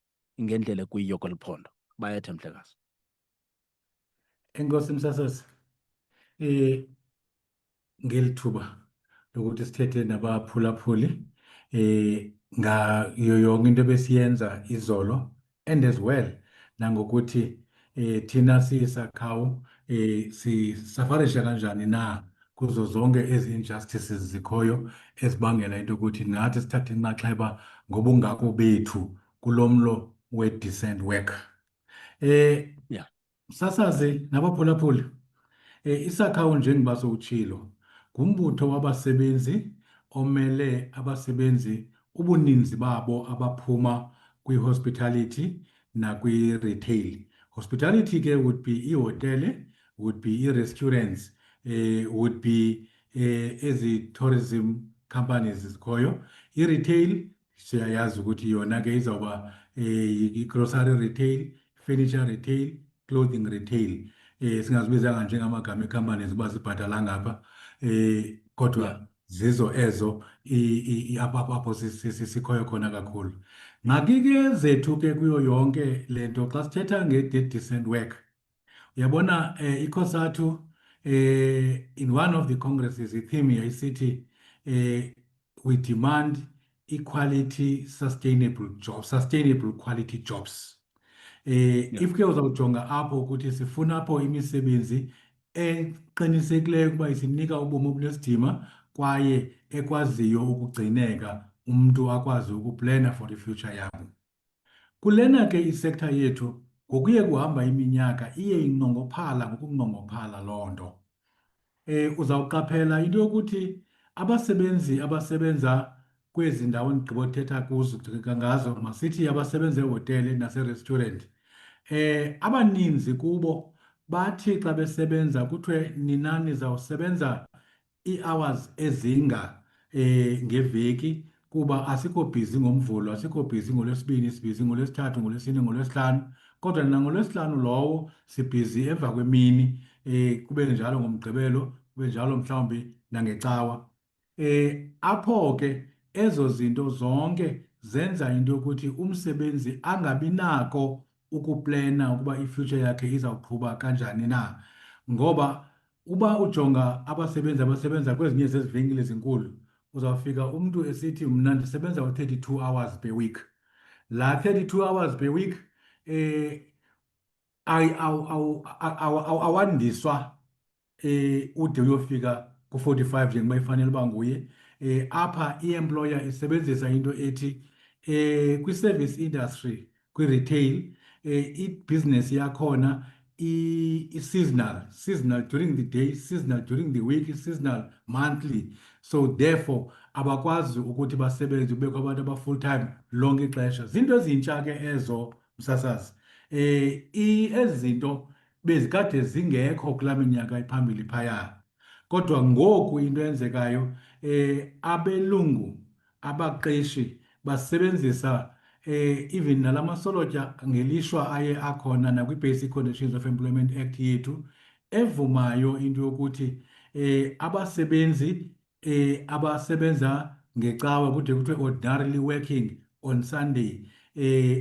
ngendlela kuyiyo kweli phondo. Bayethe Mhlekazi. Enkosi Msasasi, ngelithuba lokuthi sithethe nabaphulaphuli ngayo yonke into besiyenza izolo, and as well nangokuthi thina siyiSACAWU sisafarisha kanjani na kuzo zonke ezi injustices zikhoyo ezibangela into yokuthi nathi sithathe inxaxheba ngobungako bethu kulomlo we-decent work. Yeah. Msasazi nabaphulaphuli, iSACAWU njengoba sowutshilo ngumbutho wabasebenzi omele abasebenzi ubuninzi babo abaphuma kwi-hospitality nakwi-retail. Hospitality ke would be ihotele, would be i-restaurants, would be ezi-tourism companies zikhoyo. I-retail siyayazi ukuthi yona ke izawuba i-grocery retail, furniture retail, clothing retail. Singazibizanga njengamagama e-companies uba zibhatala ngapha, kodwa zizo ezo apho sikhoyo khona kakhulu. Ngakike zethu ke kuyo yonke lento xa sithetha nge-decent work, uyabona iCOSATU in one of the congresses i-theme yayisithi we demand equality sustainable jobs, sustainable quality jobs. If ke uzawujonga apho ukuthi sifuna apho imisebenzi eqinisekileyo ukuba isinika ubomi obunesidima kwaye ekwaziyo ukugcineka, umntu akwazi ukuplana for the future yabo. Kulena ke isekta yethu ngokuye kuhamba iminyaka iye inqongophala ngokunqongophala loo nto. Uzawuqaphela into yokuthi abasebenzi abasebenza kwezi ndawo ndigqibothetha kuzo ngazo, masithi abasebenza ehotele naserestaurant, abaninzi kubo bathi xa besebenza kuthiwe nina nizawusebenza ii-hours ezinga ngeveki, kuba asikho busy ngoMvulo, asikho busy ngoLwesibini, sibhizi ngoLwesithathu, ngoLwesine, ngoLwesihlanu. Kodwa nangoLwesihlanu lowo sibhizi emva kwemini, kube njalo ngoMgqibelo, kube njalo mhlawumbi nangecawa. Apho ke ezo zinto zonke zenza into yokuthi umsebenzi angabi nako ukuplena ukuba i-future yakhe izawuqhuba kanjani na. Ngoba uba ujonga abasebenzi abasebenza kwezinye zezivenkile ezinkulu, uzawufika umntu esithi mna ndisebenza u-32 hours per week. La 32 hours per week awandiswa ude uyofika ku-45 njengoba ifanele uba nguye. Apha i-employer isebenzisa into ethi kwi-service industry, kwi-retail, i-business yakhona seasonal during the day, seasonal during the week, seasonal monthly. So therefore abakwazi ukuthi basebenze kubekho abantu aba-full time lonke ixesha. Zinto ezintsha ke ezo, Msasazi. Ezi zinto bezikade zingekho kulaa minyaka iphambili phaya. Kodwa ngoku into eyenzekayo, abelungu abaqeshi basebenzisa even nala masolotya ngelishwa aye akhona nakwi-Basic Conditions of Employment Act yethu, evumayo into yokuthi abasebenzi abasebenza ngecawa kude kuthiwe ordinarily working on Sunday,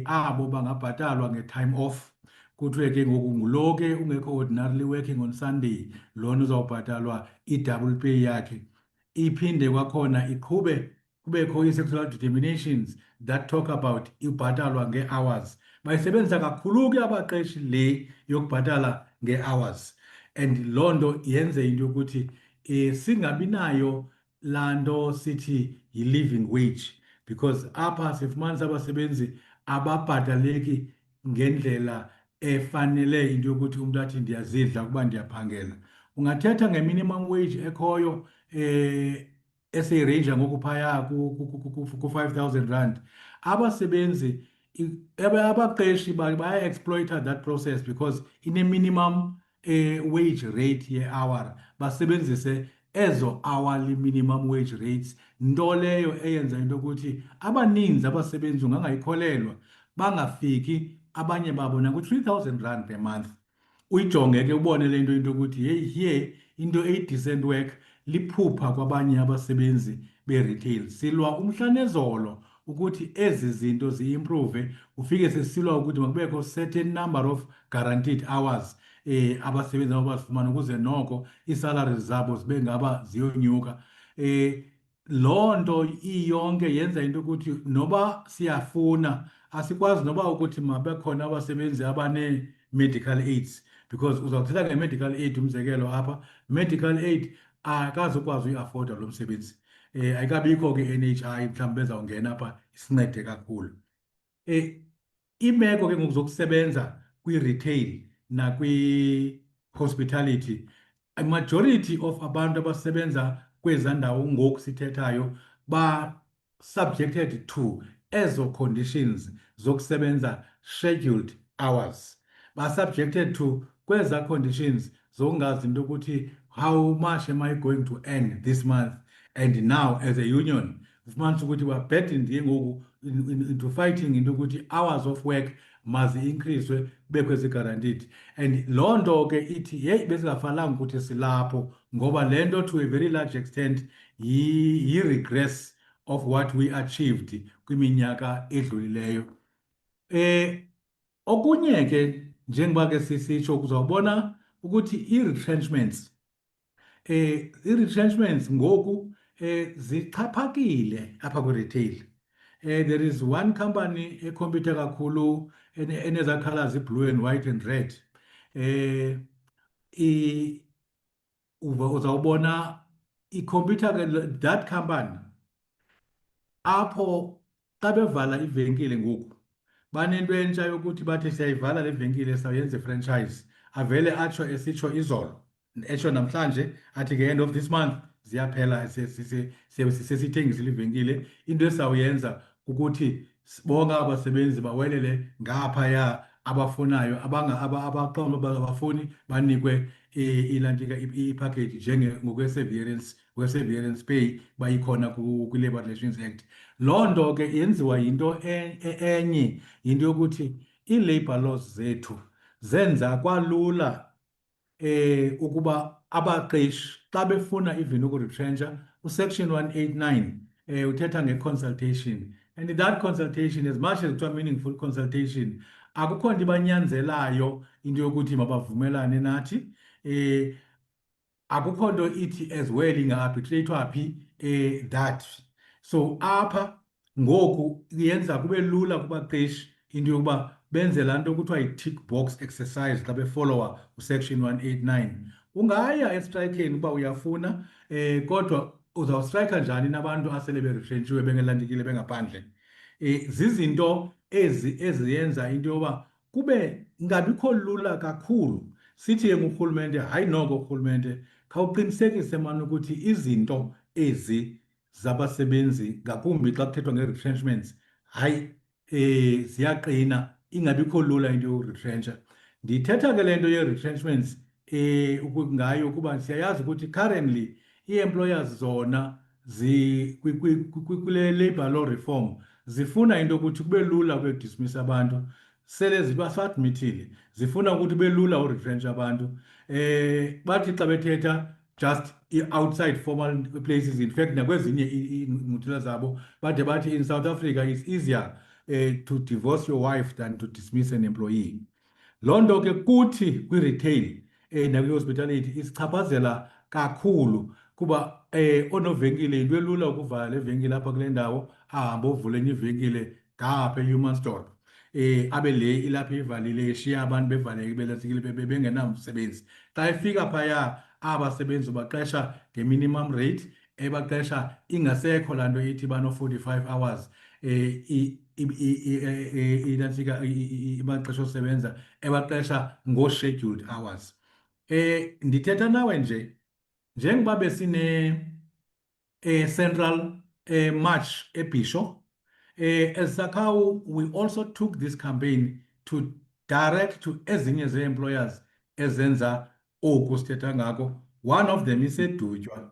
abo bangabhatalwa nge-time off. Kuthiwe ke ngoku ngulo ke ungekho ordinarily working on Sunday, lona uzawubhatalwa i-double pay yakhe. Iphinde kwakhona iqhube kubekho i-sectoral determinations that talk about ibhatalwa nge-hours. Bayisebenzisa kakhulu ke abaqeshi le yokubhatala nge-hours, and loo nto yenze into yokuthi singabi nayo laa nto sithi yi-living wage, because apha sifumanisa abasebenzi ababhataleki ngendlela efanele into yokuthi umntu athi ndiyazidla ukuba ndiyaphangela. Ungathetha nge-minimum wage ekhoyo eseyirenja ngoku phaya ku-5,000 rand. Abasebenzi abaqeshi baya-exploita that process because ine-minimum wage rate ye-hour, basebenzise ezo hourly minimum wage rates, nto leyo eyenza into yokuthi abaninzi abasebenzi ungangayikholelwa bangafiki abanye babo naku-3,000 rand per month. Uyijonge ke ubone le nto into yokuthi hey, here into eyi-decent work liphupha kwabanye abasebenzi be-retail. Silwa umhla nezolo ukuthi ezi zinto zi-improve, ufike sesilwa ukuthi makubekho certain number of guaranteed hours abasebenzi abazifumana ukuze noko ii-salaries zabo zibe ngaba ziyonyuka. Loo nto iyonke yenza into yokuthi noba siyafuna asikwazi noba ukuthi mabekhona abasebenzi abanee-medical aids, because uzawuthetha nge-medical aid umzekelo apha, medical aid akazukwazi uyiafoda lo msebenzi. Ayikabikho ke NHI mhlawumbi bezawungena apha isincede kakhulu. Imeko ke ngoku zokusebenza kwi-retail nakwi-hospitality, i-majority of abantu abasebenza kweza ndawo ngoku sithethayo ba-subjected to ezo conditions zokusebenza scheduled hours. Ba-subjected to kweza conditions zokungazi into ukuthi how much am I going to earn this month, and now as a union ufumanisa ukuthi we're ngoku into fighting into ukuthi hours of work mazi-increaswe kubekho ezi-guaranteed. And loo nto ke ithi yeyi besingafanelanga ukuthi silapho, ngoba le nto to a very large extent yi-regress of what we achieved kwiminyaka edlulileyo. Okunye ke njengoba ke sisitsho kuzawubona ukuthi i-retrenchments ngoku zixhaphakile apha kwi-retail. There is one company ekhompyutha kakhulu eneza colors i-blue and white and red. Uzawubona ikhompyutha ke that company apho xa bevala ivenkile ngoku banento entsha yokuthi bathi siyayivala le venkile sawuyenza i-franchise. Avele atsho esitsho izolo, etsho namhlanje athi nge-end of this month ziyaphela sesithengisile ivenkile. Into esawuyenza ukuthi bonke abasebenzi bawelele ngaphaya, abafunayo abafuni banikwe ipackage ngokwe-severance we-severance pay bayikhona kwi-Labour Relations Act. Loo nto ke yenziwa enye yinto yokuthi ii-labour laws zethu zenza kwalula ukuba abaqeshi xa befuna even ukuretrencha usection 189 uthetha nge-consultation, and that consultation, as much as kuthiwa meaningful consultation, akukho nto ibanyanzelayo into yokuthi mabavumelane nathi. Akukho nto ithi as well inga-arbitrate phi that. So apha ngoku yenza kube lula kubaqeshi into yokuba benze laa nto kuthiwa yi-tick box exercise xa befollowa usection 189. Ungaya estrayikeni uba uyafuna, kodwa uzawustrayikha njani nabantu asele beretrentshiwe bengelandikile bengaphandle. Zizinto eziyenza into yoba kube ngabikho lula kakhulu. Sithi ngurhulumente, hayi noko urhulumente khawuqinisekise mani ukuthi izinto ezi zabasebenzi ngakumbi xa kuthethwa nge-retrenchments, hayi ziyaqina, ingabikho lula into yokuretrentsha. Ndithetha ke le nto ye-retrenchments ngayo kuba siyayazi ukuthi currently ii-employers zona kule labour law reform zifuna into yokuthi kube lula ukudismiss abantu, sele ziba-submithile, zifuna ukuthi kube lula uretrentsha abantu. Bathi xa bethetha just outside formal places, in fact nakwezinye iingquthelwa zabo bade bathi in South Africa it's easier to divorce your wife than to dismiss an employee. Loo nto ke kuthi kwi-retail nakwi-hospitality isichaphazela kakhulu kuba oonovenkile yinto elula ukuvala le venkile apha kule ndawo, ahambe ovula enye ivenkile ngapha eHumansdorp, abe le ilapha ivalile eshiya abantu bevaleke belahlekile bengenamsebenzi. Xa efika phaya abasebenzi baqesha nge-minimum rate, ebaqesha ingasekho laa nto ithi bano-45 hours inantsika amaxesha osebenza, ebaqesha ngoo-scheduled hours. Ndithetha nawe nje njengoba besine central march eBhisho, as Sakhawu, we also took this campaign to direct to ezinye zee-employers ezenza oku sithetha ngako. One of them iseDutywa.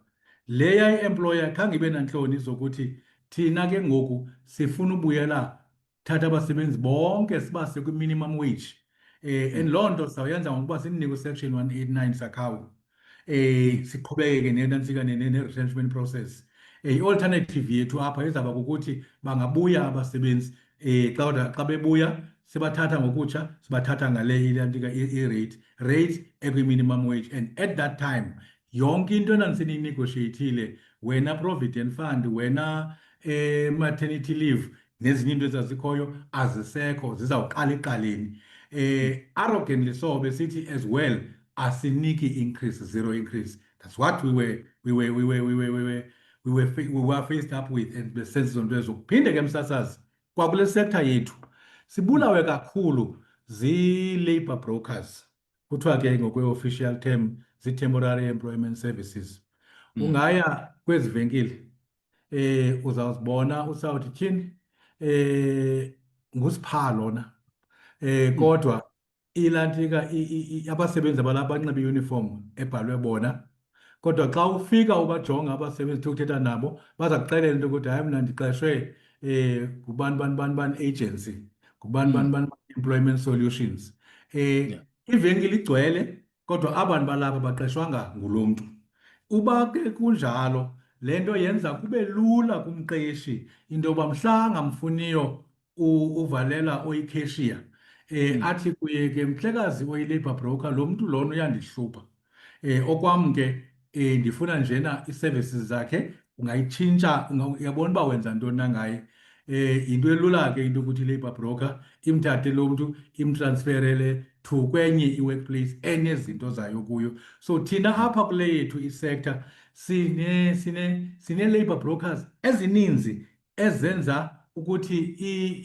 Leya i-employer khange ibe nantloni zokuthi thina ke ngoku sifuna ubuyela thatha abasebenzi bonke sibase kwi-minimum wage. And loo nto sawuyenza ngokuba sinike usection 189 Sakhawu. Siqhubeke nenantsika ne-retrenchment process. I-alternative yethu apha izawuba kukuthi bangabuya abasebenzi, xa bebuya sibathatha ngokutsha, sibathatha ngale ilantika rate ekwi-minimum wage. And at that time yonke into enanisinegotiatile, wena provident fund, wena maternity leave nezinye into ezazikhoyo azisekho, zizawuqala ekuqaleni. Arrogantly so besithi as well asiniki increase, zero increase. That's what we were faced up with, and besenza zonto ezo. Phinde ke msasazi kwakule sector yethu sibulawe kakhulu zii-labour brokers, kuthiwa ke ngokwe-official term zii-temporary employment services. Ungaya kwezi venkile uzawuzibona usawuthi tyhini ngusipha lona, kodwa ilantika abasebenzi abalapha banxibe i-uniform ebhalwe bona, kodwa xa ufika ubajonga abasebenzi ukuthetha nabo baza kuxelela into yokuthi hayi mna ndiqeshwe ngubani agency, ngubani employment solutions. Ivenkile igcwele kodwa abantu balapha baqeshwanga ngulo mntu. Uba ke kunjalo le nto yenza kube lula kumqeshi into yoba mhla angamfuniyo uvalela oyikheshiya, athi kuye ke mhlekazi oyi-labour broker, lo mntu lona uyandihlupha, okwam ke ndifuna njena ii-services zakhe, ungayitshintsha, uyabona uba wenza ntoni na ngaye. Yinto elula ke into ukuthi i-labour broker imthathe lo mntu imtransferele to kwenye i-workplace enezinto zayo kuyo. So thina apha kule yethu i-sector sine-labour brokers ezininzi ezenza ukuthi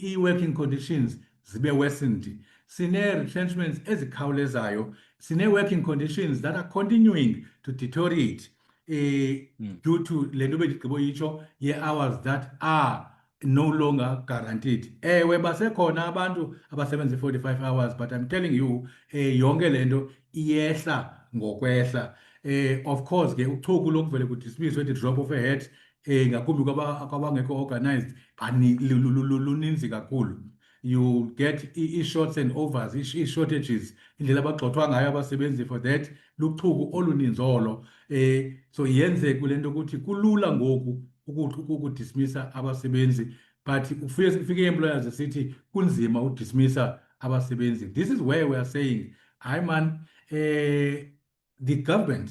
i-working conditions zibe worsened. Sine-retrenchments ezikhawulezayo, sine-working conditions that are continuing to deteriorate due to le nto bendigqiboyitsho ye-hours that are no longer guaranteed. Ewe basekhona abantu abasebenza 45 hours, but I'm telling you yonke le nto iyehla ngokwehla. Of course ke uchuku lokuvele kudismisswe the drop of a hat ngakumbi kwabangekho organized luninzi kakhulu. You get i-shorts and overs, i-shortages, indlela abagxothwa ngayo abasebenzi for that luchuku oluninzolo. So yenze kule nto ukuthi kulula ngoku ukudismissa abasebenzi, but ufike employers esithi kunzima udismissa abasebenzi. This is where we are saying, hayi man, the government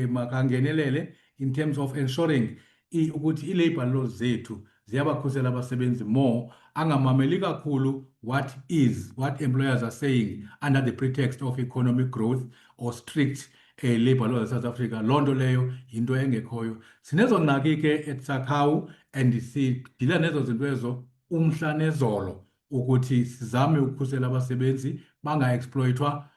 makangenelele in terms of ensuring ukuthi i-labor laws zethu ziyabakhusela abasebenzi more, angamameli kakhulu what employers are saying under the pretext of economic growth or strict labor laws South Africa. Loo nto leyo yinto engekhoyo. Sinezo ngxaki ke eTsakhawu and sidila nezo zinto ezo umhla nezolo ukuthi sizame ukukhusela abasebenzi banga-exploitwa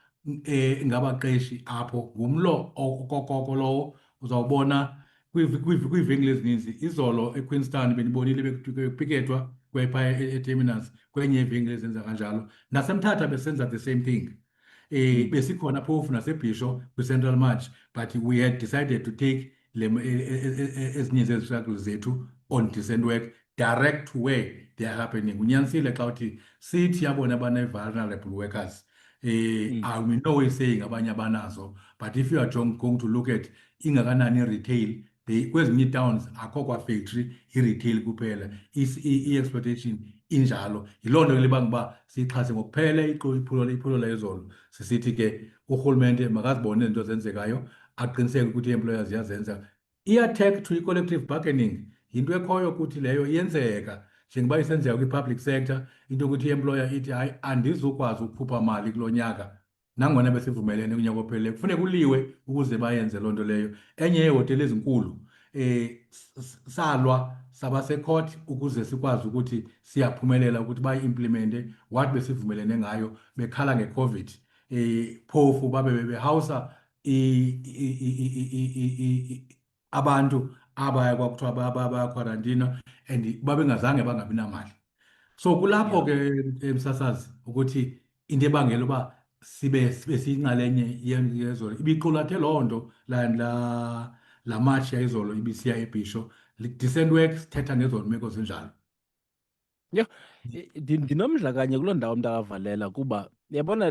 ngabaqeshi apho. Ngumlo okokoko lowo uzawubona kwiivenkile ezininzi. Izolo eQueenstown benibonile bekupikethwa kwepha eterminus kwenye ivenkile ezenza kanjalo. NaseMthatha besenza the same thing. Besikhona phofu naseBhisho kwi-Central March, but we had decided to take ezinye zezi struggles zethu on decent work direct to where they are happening. Unyanisile xa uthi sithi yabona bane-vulnerable workers. I'm no way saying abanye abanazo, but if you are going to look at ingakanani retail, kwezinye ii-towns akho kwa-factory i-retail kuphela, i-exploitation injalo. Yiloo nto libanga uba siyixhase ngokuphela iphulo lezolo. Sisithi ke urhulumente makazibone izinto zenzekayo, aqiniseke ukuthi i-employers ziyazenza. I-attack to i-collective bargaining yinto ekhoyo ukuthi leyo iyenzeka njengoba isenzeka kwi-public sector, into ukuthi i-employer ithi hayi andizukwazi ukukhupha mali kulo nyaka nangona besivumelene kunyaka ophelileyo, kufuneka uliwe ukuze bayenze loo nto leyo. Enye yeehotele ezinkulu salwa saba secourt ukuze sikwazi ukuthi siyaphumelela ukuthi bayi-implemente what besivumelene ngayo, bekhala nge-COVID. Phofu babe behawusa abantu abaya kwakuthiwa bayakwarantina and babengazange bangabi namali. So kulapho ke Msasazi ukuthi into ebangela uba sibe siyinxalenye yezolo ibiqulathe loo nto la march yayizolo ibisiya eBhisho. Decent work sithetha ngezo meko zinjalo. Yho, ndinomdla kanye kuloo ndawo mntakaValela kuba uyabona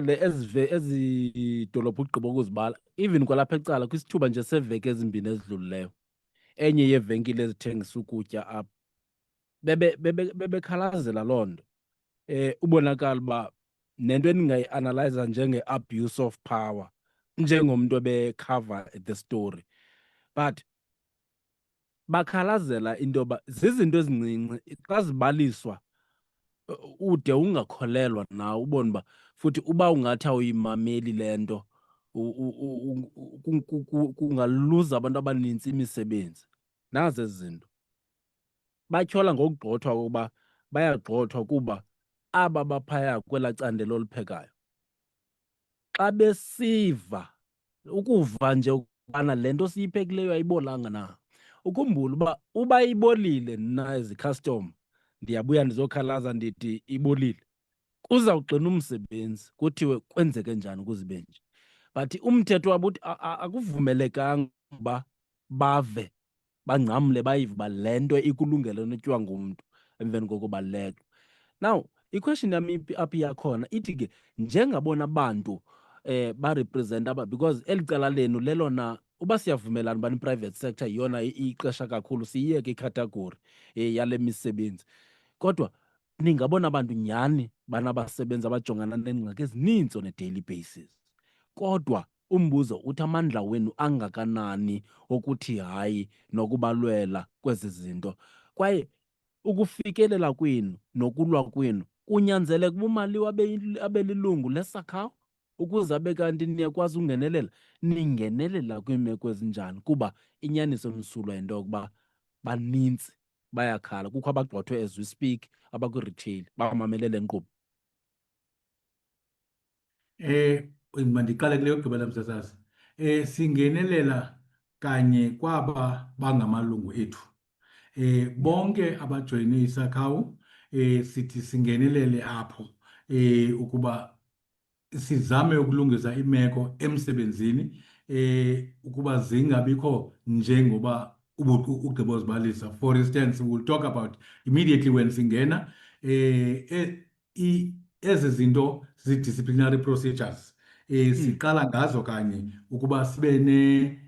ezi dolophu ugqiba ukuzibala, even kwalapha ecala kwisithuba nje seveki ezimbini ezidlulileyo, enye yeevenkile ezithengisa ukutya apha bebekhalazela loo nto. Ubonakala uba nento endingayi-analyza njenge-abuse of power njengomntu ebekhava the story, but bakhalazela into yoba zizinto ezincinci xa zibaliswa ude ungakholelwa nawe ubone uba futhi uba ungathi awuyimameli le nto kungaluza abantu abanintsi imisebenzi. Nazi ezi zinto batyhola ngokugxothwa kokuba bayagxothwa kuba aba baphaya kwelaa candelo oluphekayo xa besiva ukuva nje ukubana le nto siyiphekileyo ayibolanga na. Ukhumbule uba ibolile na ezikhastom ndiyabuya ndizokhalaza ndithi ibolile, kuzawugxina umsebenzi kuthiwe kwenzeke njani ukuze ibe nje. But umthetho wabo uthi akuvumelekanga uba bave bangcamle bayive uba le nto ikulungele notyiwa ngumntu emveni kokubaluleka. Now iquestion yami apha iyakhona ithi ke njengabona bantu barepresenta because eli cala lenu lelona uba siyavumelana ubana i-private sector yiyona ixesha kakhulu siyiyeke ikhategori yale misebenzi, kodwa ningabona bantu nyhani banabasebenzi abajongana neengxaki ezininzi on a daily basis. Kodwa umbuzo uthi amandla wenu angakanani okuthi hayi nokubalwela kwezi zinto, kwaye ukufikelela kwenu nokulwa kwenu kunyanzeleka uba umaliwa abe lilungu lesakhawu ukuze abe kanti niyakwazi ungenelela. Ningenelela kwiimeko ezinjani? Kuba inyaniso emsulwa yinto yokuba banintsi bayakhala, kukho abagxothwe as we speak abakwi-retail bamamelele nkqubo. Mandiqale kule yokugqibela Msasazi. Singenelela kanye kwaba bangamalungu ethu. Bonke abajoyine isakhawu sithi singenelele apho ukuba sizame ukulungisa imeko emsebenzini ukuba zingabikho njengoba ugqibo zibalisa. For instance, we'll talk about immediately when singena ezi zinto zi-disciplinary procedures siqala ngazo kanye ukuba sibe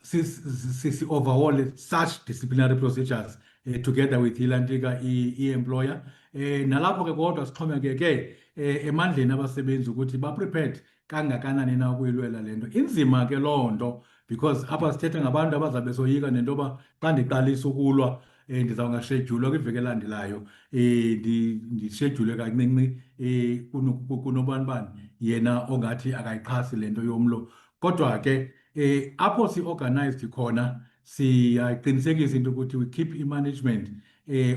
si-overhaul such disciplinary procedures together with ilantika i-employer nalapho ke kodwa sixhomekeke emandleni abasebenzi ukuthi ba-prepared kangakanani na ukuyilwela le nto. Inzima ke loo nto because apha sithetha ngabantu abazabe soyika nento yoba xa ndiqalisa ukulwa ndizawungashedyulwa kwiveki elandelayo ndishedyulwe kancinci kunobanibani yena ongathi akayixhasi le nto yomlo. Kodwa ke apho si-organized khona siyaqinisekisa into ukuthi we keep i-management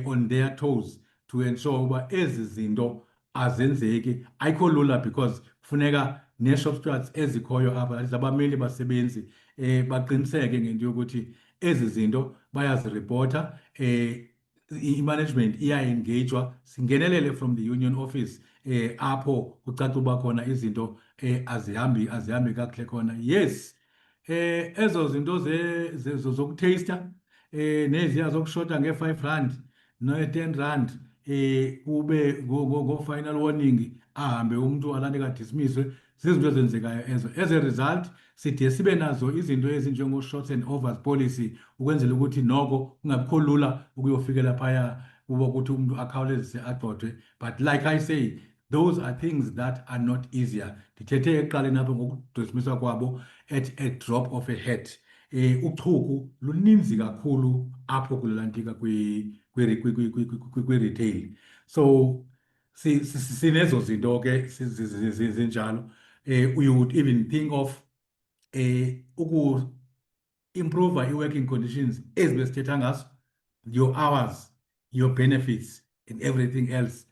on their toes to ensure uba ezi zinto azenzeki. Ayikho lula because kufuneka nee-shop stewards ezikhoyo apha zabameli basebenzi baqiniseke ngento yokuthi ezi zinto bayaziripota i-management iya-engagwa, singenelele from the union office apho kucaca uba khona izinto azihambi kakuhle khona. Yes, ezo zinto zokutheyista neziya zokushota nge-R5 no-R10 kube ngo-final warning ahambe umuntu alandeka dismisswe, zizinto ezenzekayo ezo. As a result side sibe nazo izinto ezinjengo-shots and overs policy ukwenzela ukuthi noko kungabikho lula ukuyofikela phaya kuba ukuthi umuntu akhawulezise agxothwe. But like I say, those are things that are not easier. Ndithethe ekuqaleni apho ngokudismisswa kwabo at a drop of a hat. Uchuku luninzi kakhulu apho kulelantika kwi-retail. So sinezo zinto ke zinjalo. You would even think of improve i-working conditions ezibesithetha ngazo, your hours, your benefits and everything else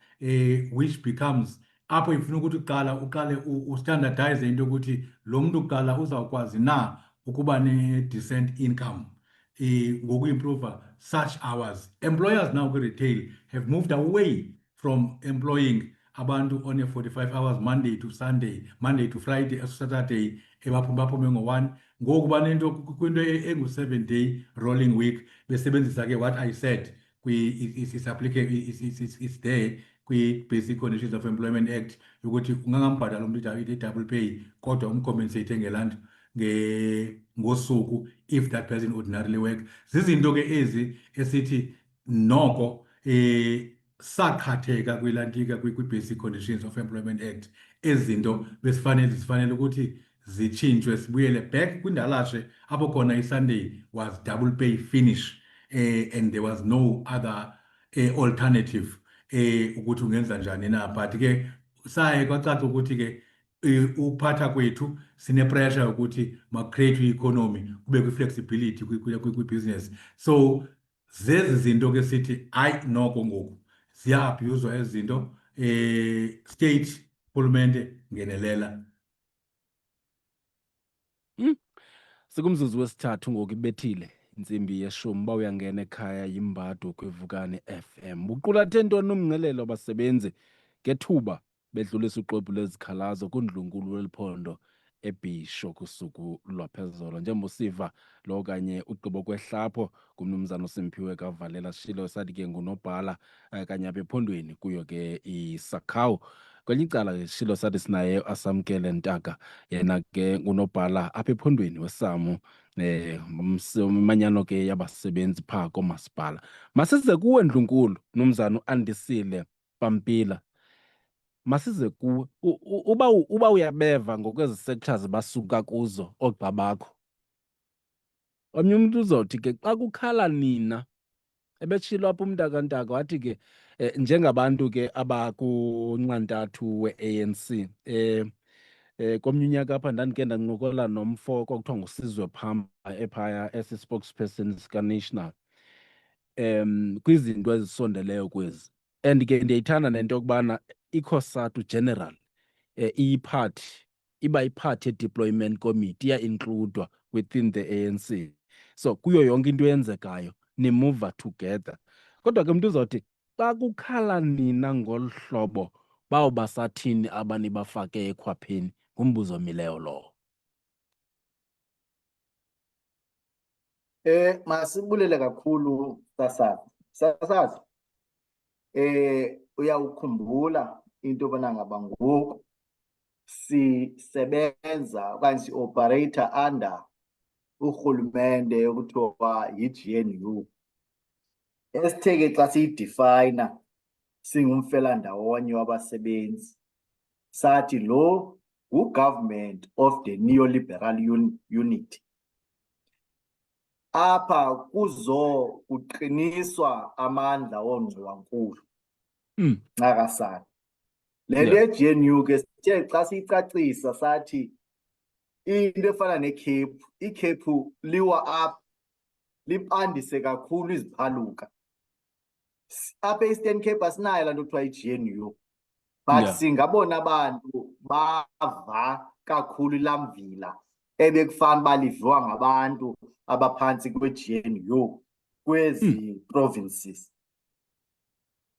which becomes apho ifuna ukuthi uqale ustandardize into yokuthi lo muntu kuqala uzawukwazi na ukuba ne-decent income ngoku-improve such hours. Employers now kwi-retail have moved away from employing abantu on a 45 hours Monday to Sunday, Monday to Friday, Saturday baphume ngo-1. Ngoku banento kwinto engu-7 day rolling week besebenzisa ke what I said it's there kwi-Basic Conditions of Employment Act yokuthi ungangambhatala umuntu i-double pay kodwa umcompensate ngosuku if that person ordinarily work. Zizinto ke ezi esithi noko saqhatheka kwilantika kwi-Basic Conditions of Employment Act. Ezinto zifanele ukuthi zitshintshwe sibuyele back kwindalashe apho khona i-Sunday was double pay finish and there was no other alternative ukuthi ungenza njani na. But ke saye kwacaca ukuthi ke uphatha kwethu sine-pressure yokuthi ma-create i-economy kube kwi-flexibility kwi-business. So zezi zinto ke sithi hayi noko ngoku ziya-abhuzwa ezi zinto. State urhulumente ngenelela. Sikumzuzu wesithathu ngoku ibethile intsimbi yeshumi uba uyangena ekhaya yimbado kwivukane FM. Buqulathe ntoni umngcelelo wabasebenzi ngethuba bedlulisa uxwebhu lwezikhalazo kundlunkulu lweliphondo eBhisho kusuku lwaphezolo. Njengoba usiva lo kanye ugqibo kwehlapho kumnumzana uSimphiwe Kavalela Sishilo sathi ke ngunobhala kanye apha ephondweni kuyo ke iSakhawu. Kwelinye icala ke Sishilo sathi sinaye asamkele Ntaka yena ke ngunobhala apha ephondweni weSamu umanyano ke yabasebenzi phaa komasipala. Masize kuwe Ndlunkulu mnumzana uAndisile Pampila. Masize kuwe uba uyabeva ngokwezi sectors basuka kuzo oogxa bakho. Omnye umuntu uzothi ke xa kukhala nina ebetshilo apho uMntakantaka wathi ke njengabantu ke abakunxantathu we-ANC komnye unyaka apha ndandike ndancokola nomfo kwakuthiwa nguSizwe Phamba ephaya esi-spokesperson sika-National kwizinto ezisondeleyo kwezi. And ke ndiyayithanda nento yokubana iCOSATU General iba yiphathi ye-deployment committee iya-includwa within the ANC. So kuyo yonke into eyenzekayo nimova together. Kodwa ke mntu uzawuthi xa kukhala nina ngolu hlobo bawubasathini abanibafake ekhwapheni? Ngumbuzo omileyo lowo. Masibulele kakhulu Sasazi. Sasazi, uyawukhumbula into yobana ngaba ngoku sisebenza okanye si-operator under urhulumente okuthiwa yi-GNU. Esithe ke xa siyidefayina singumfelandawonye wabasebenzi, sathi lo ngu-government of the neoliberal unity. Apha kuqiniswa amandla oongxowankulu ncakasana. Le nto ye-GNU ke sithe xa siyicacisa sathi into efana nekhephu, ikhephu liwa apha lipandise kakhulu iziphaluka. Apha e-Eastern Cape asinayo laa nto kuthiwa yi-GNU, but singabona abantu bava kakhulu ilamvila ebekufana uba liviwa ngabantu abaphantsi kwe-GNU kwezi provinces.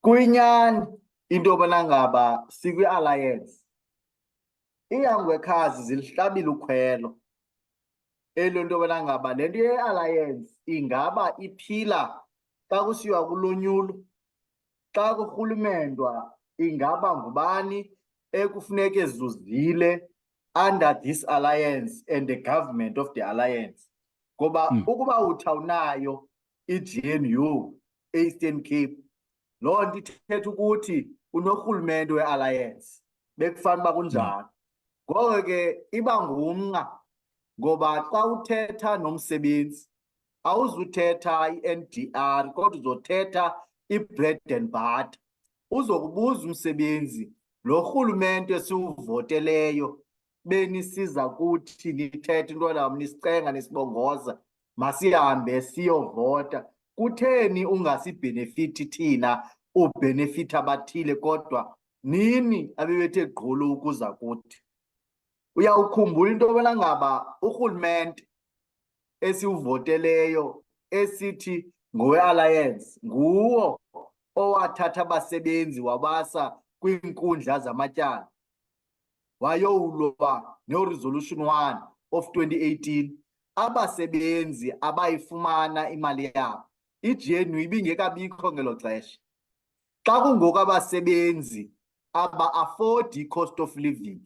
Kuyinyani into yobana ngaba sikwi-alliance. Ii-young workers zilihlabile ukhwelo elo nto yobana ngaba le nto ye-alliance ingaba iphila xa kusiwa kulonyulo, xa kurhulumentwa ingaba ngubani ekufuneka ezuzile under this alliance and the government of the alliance. Ngoba ukuba uthi awunayo i-GNU e-Eastern Cape, loo nto ithetha ukuthi unorhulumente we-alliance, bekufana uba kunjalo. Ngoko ke iba ngumnqa, ngoba xa uthetha nomsebenzi awuzuthetha i-NDR kodwa uzothetha i-bread and butter. Uzokubuza umsebenzi, lo rhulumente siwuvoteleyo benisiza kuthi nithethe into nam nisicenga nisibongoza masihambe siyovota, kutheni ungasibhenefithi thina ubhenefitha abathile kodwa nini abebethe gqolo ukuza kuthi? Uyawukhumbula into yobana ngaba urhulumente esiwuvoteleyo esithi ngowe-alliance nguwo owathatha abasebenzi wabasa kwiinkundla zamatyala, wayowulwa no-Resolution 1 of 2018. Abasebenzi abayifumana imali yabo, i-GNU ibingekabikho ngelo xesha. Xa kungoku abasebenzi aba-afodi i-cost of living,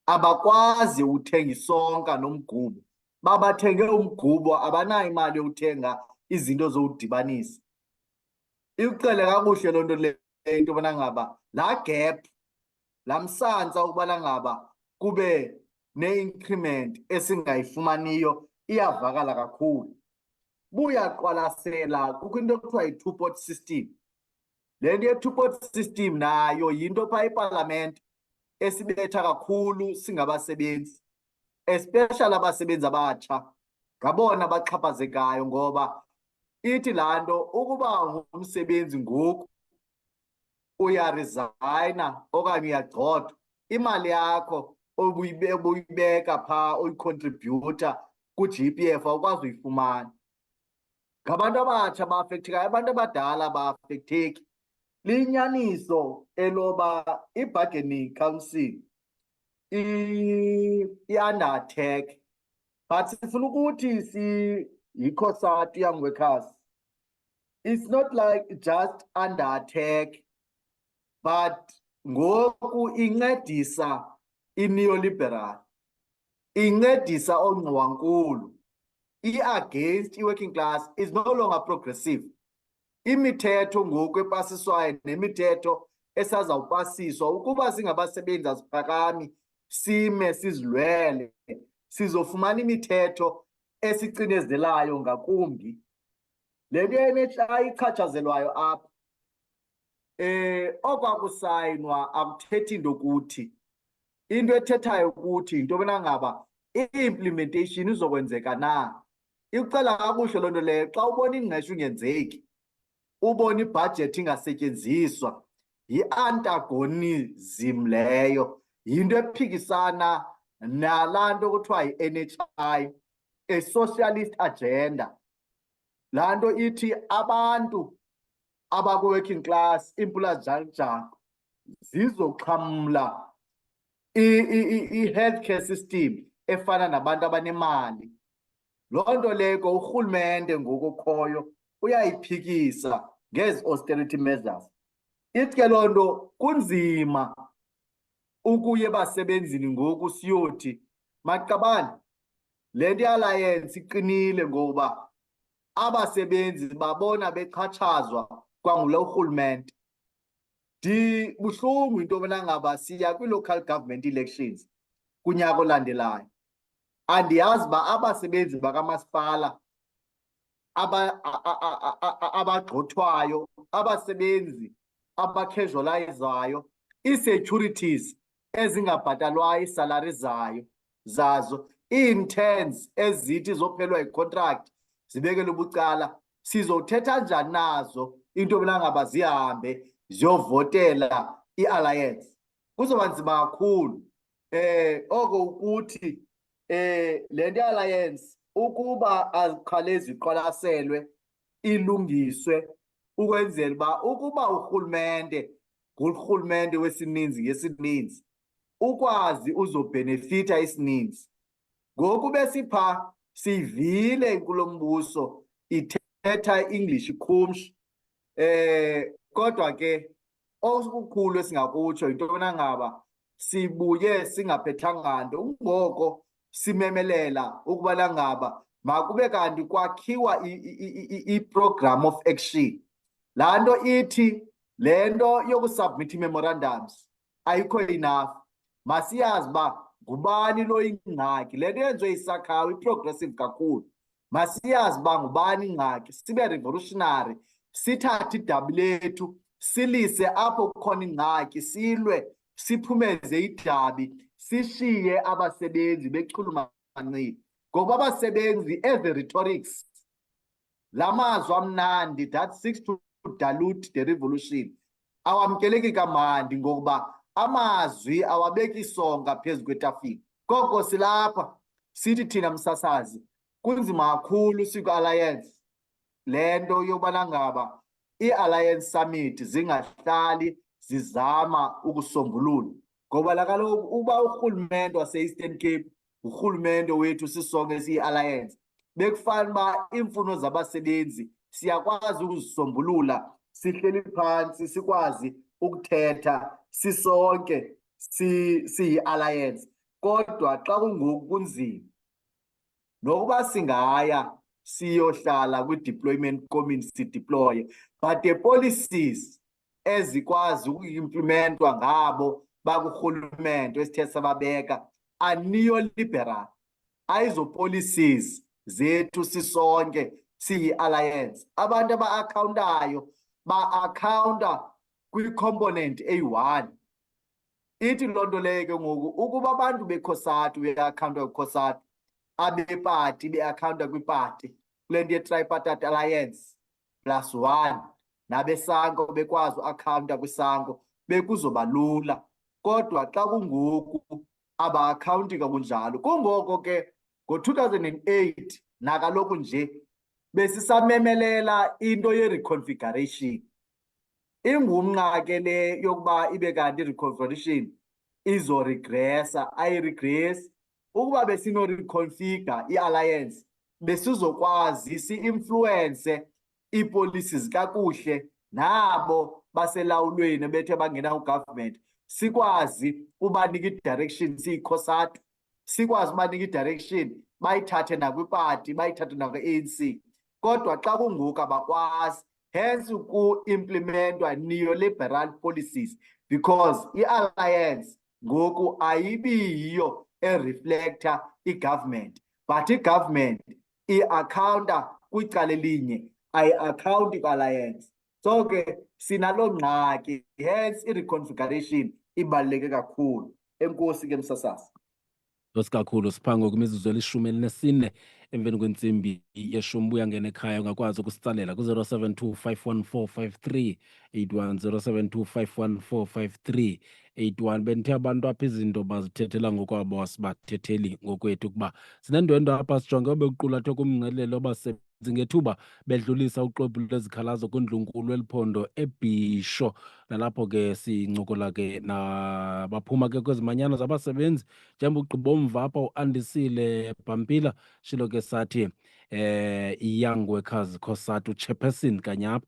abakwazi uthenga isonka nomgubo, babathenge umgubo, abanayo imali yokuthenga izinto zowudibanisa. Ikuxele kakuhle loo nto le into yobana ngaba laa gap, laa msantsa ukubana ngaba kube ne-increment esingayifumaniyo iyavakala kakhulu. Buyaqwalasela kukho into ekuthiwa yi-two-pot system. Le nto ye-two-pot system nayo yinto phaa epalamente esibetha kakhulu singabasebenzi, especially abasebenzi abatsha, ngabona baxhaphazekayo ngoba ithi laa nto ukuba ngumsebenzi ngoku uyarizayina okanye uyagxothwa, imali yakho obuyibeka phaa uyicontributa ku-GPF awukwazi uyifumana. Ngabantu abatsha baafekthekayo, abantu abadala abaafektheki. Liyinyaniso eloba i-bargaining council i-under attack, but sifuna ukuthi yi-COSATU, young workers. It's not like just under attack, but ngoku incedisa i-neoliberal, incedisa oongxowankulu, i-against i-working class, is no longer progressive. Imithetho ngoku epasiswayo nemithetho esazawupasiswa ukuba singabasebenzi asiphakami sime sizilwele, sizofumana imithetho esicinezelayo ngakumbi. Le nto ye-NHI ichatshazelwayo apha, okwa kusayinwa akuthethi into ukuthi, into ethethayo ukuthi yinto yobana ngaba i-implementation izokwenzeka na. Ikucela kakuhle loo nto leyo. Xa ubona ingqesho ingenzeki, ubona ibhajethi ingasetyenziswa, yi-antagonism leyo, yinto ephikisana nalaa nto kuthiwa yi-NHI, a socialist agenda. Laa nto ithi abantu abakwi-working class, iimpulajalijanga, zizoxhamla i-healthcare system efana nabantu abanemali. Loo nto leyo urhulumente ngokukhoyo uyayiphikisa ngezi austerity measures. Ithi ke loo nto kunzima ukuya ebasebenzini ngoku siyothi maqabane, le nto i-alliance iqinile ngoba abasebenzi babona bexhatshazwa kwangula urhulumente. Ndibuhlungu into yobana ngaba siya kwi-local government elections kunyaka olandelayo. Andiyazi uba abasebenzi bakamasipala abagxothwayo, abasebenzi abacasualizayo, ii-securities ezingabhatalwayo iisalari zazo, ii-interns ezithi zophelwa yi-contract zibekelwe bucala, sizothetha njani nazo into yobana ngaba zihambe ziyovotela i-alliance? Kuzoba nzima kakhulu. Oko ukuthi le nto i-alliance ukuba azikhawuleze iqwalaselwe ilungiswe ukwenzela uba ukuba urhulumente ngurhulumente wesininzi ngesininzi ukwazi uzobhenefitha isininzi. Ngoku besipha siyivile inkulumbuso ithetha i-English ikhumsha. Kodwa ke okukhulu esingakutsho yinto yobana ngaba sibuye singaphethanga nto, ngoko simemelela ukubana ngaba makube kanti kwakhiwa i-program of action. Laa nto ithi le nto yokusubmitha ii-memorandums ayikho enough. Masiyazi uba ngubani lo ingxaki. Le nto yenziwe yisakhawu i-progressive kakhulu. Masiyazi uba ngubani ingxaki, sibe revolutionary, sithathe idabi lethu silise apho kukhona ingxaki, silwe, siphumeze idabi, sishiye abasebenzi bechulumancile. Ngoba abasebenzi ezi rhetorics, la mazwi amnandi, that seeks to dilute the revolution, awamkeleki kamandi ngokuba amazwi awabeki isonka phezu kwetafile. Koko silapha sithi thina msasazi kunzima kakhulu sikwi-alliance le nto yobana ngaba i-alliance summit zingahlali zizama ukusombulula, ngoba la kaloku uba urhulumente wase-Eastern Cape urhulumente wethu sisonke siyi-alliance, bekufana uba iimfuno zabasebenzi siyakwazi ukuzisombulula, sihleli phantsi sikwazi ukuthetha sisonke siyi-alliance. Kodwa xa kungoku kunzima, nokuba singaya siyohlala kwi-deployment committee sideploye, but the policies ezikwazi uku-implementwa ngabo bakurhulumente esithe sababeka are-neoliberal. Ayizo policies zethu sisonke siyi-alliance. Abantu aba-akhawuntayo ba-akhawunta kwi-component eyi-1. Ithi loo nto leyo ke ngoku ukuba abantu beCOSATU beakhawunta kwiCOSATU, abepati beakhawunta kwipati, kule nto ye-tripartite alliance +1, nabeSANCO bekwazi uakhawunta kwiSANCO, bekuzoba lula. Kodwa xa kungoku aba-akhawunti kakunjalo. Kungoko ke ngo-2008 nakaloku nje besisamemelela into ye-reconfiguration. Ingumnqa ke le yokuba ibe kanti i-reconfiguration izoregresa, ayiregresi. Ukuba besino-reconfigure i-alliance besizokwazi si-influence ii-policies kakuhle, nabo baselawulweni bethe bangena ugovernment sikwazi ubanika i-direction siyi-COSATU, sikwazi ubanika i-direction bayithathe nakwipati, bayithathe nakwi-ANC. Kodwa xa kungoku abakwazi, hence ku-implementwa neoliberal policies, because i-alliance ngoku ayibiyiyo ereflecta i-government, but i-government i-akhawunta kwicala elinye, ayi-akhawunti kwa-alliance. So ke sinaloo ngxaki, hence i-reconfiguration ibaluleke kakhulu. Enkosi ke msasazi. Nkosi kakhulu Siphango, kwimizuzu eli-14 emveni kwentsimbi yeshumi ubuya ngena ekhaya ungakwazi ukusitsalela ku-072 514 5381 072 514 5381. Bendithe abantu apha izinto bazithethela ngokwabo asibathetheli ngokwethu, kuba sinendwendwe apha sijonge obekuqulathwe kumngcelelo obasebenzi ngethuba bedlulisa uxwebhu lwezikhalazo kwindlunkulu eliphondo eBhisho. Nalapho ke sincokola ke nabaphuma ke kwezimanyano zabasebenzi njengoba ugqibomva apha uAndisile Pampila shilo ke sathi i-Young Workers COSATU chairperson kanyapha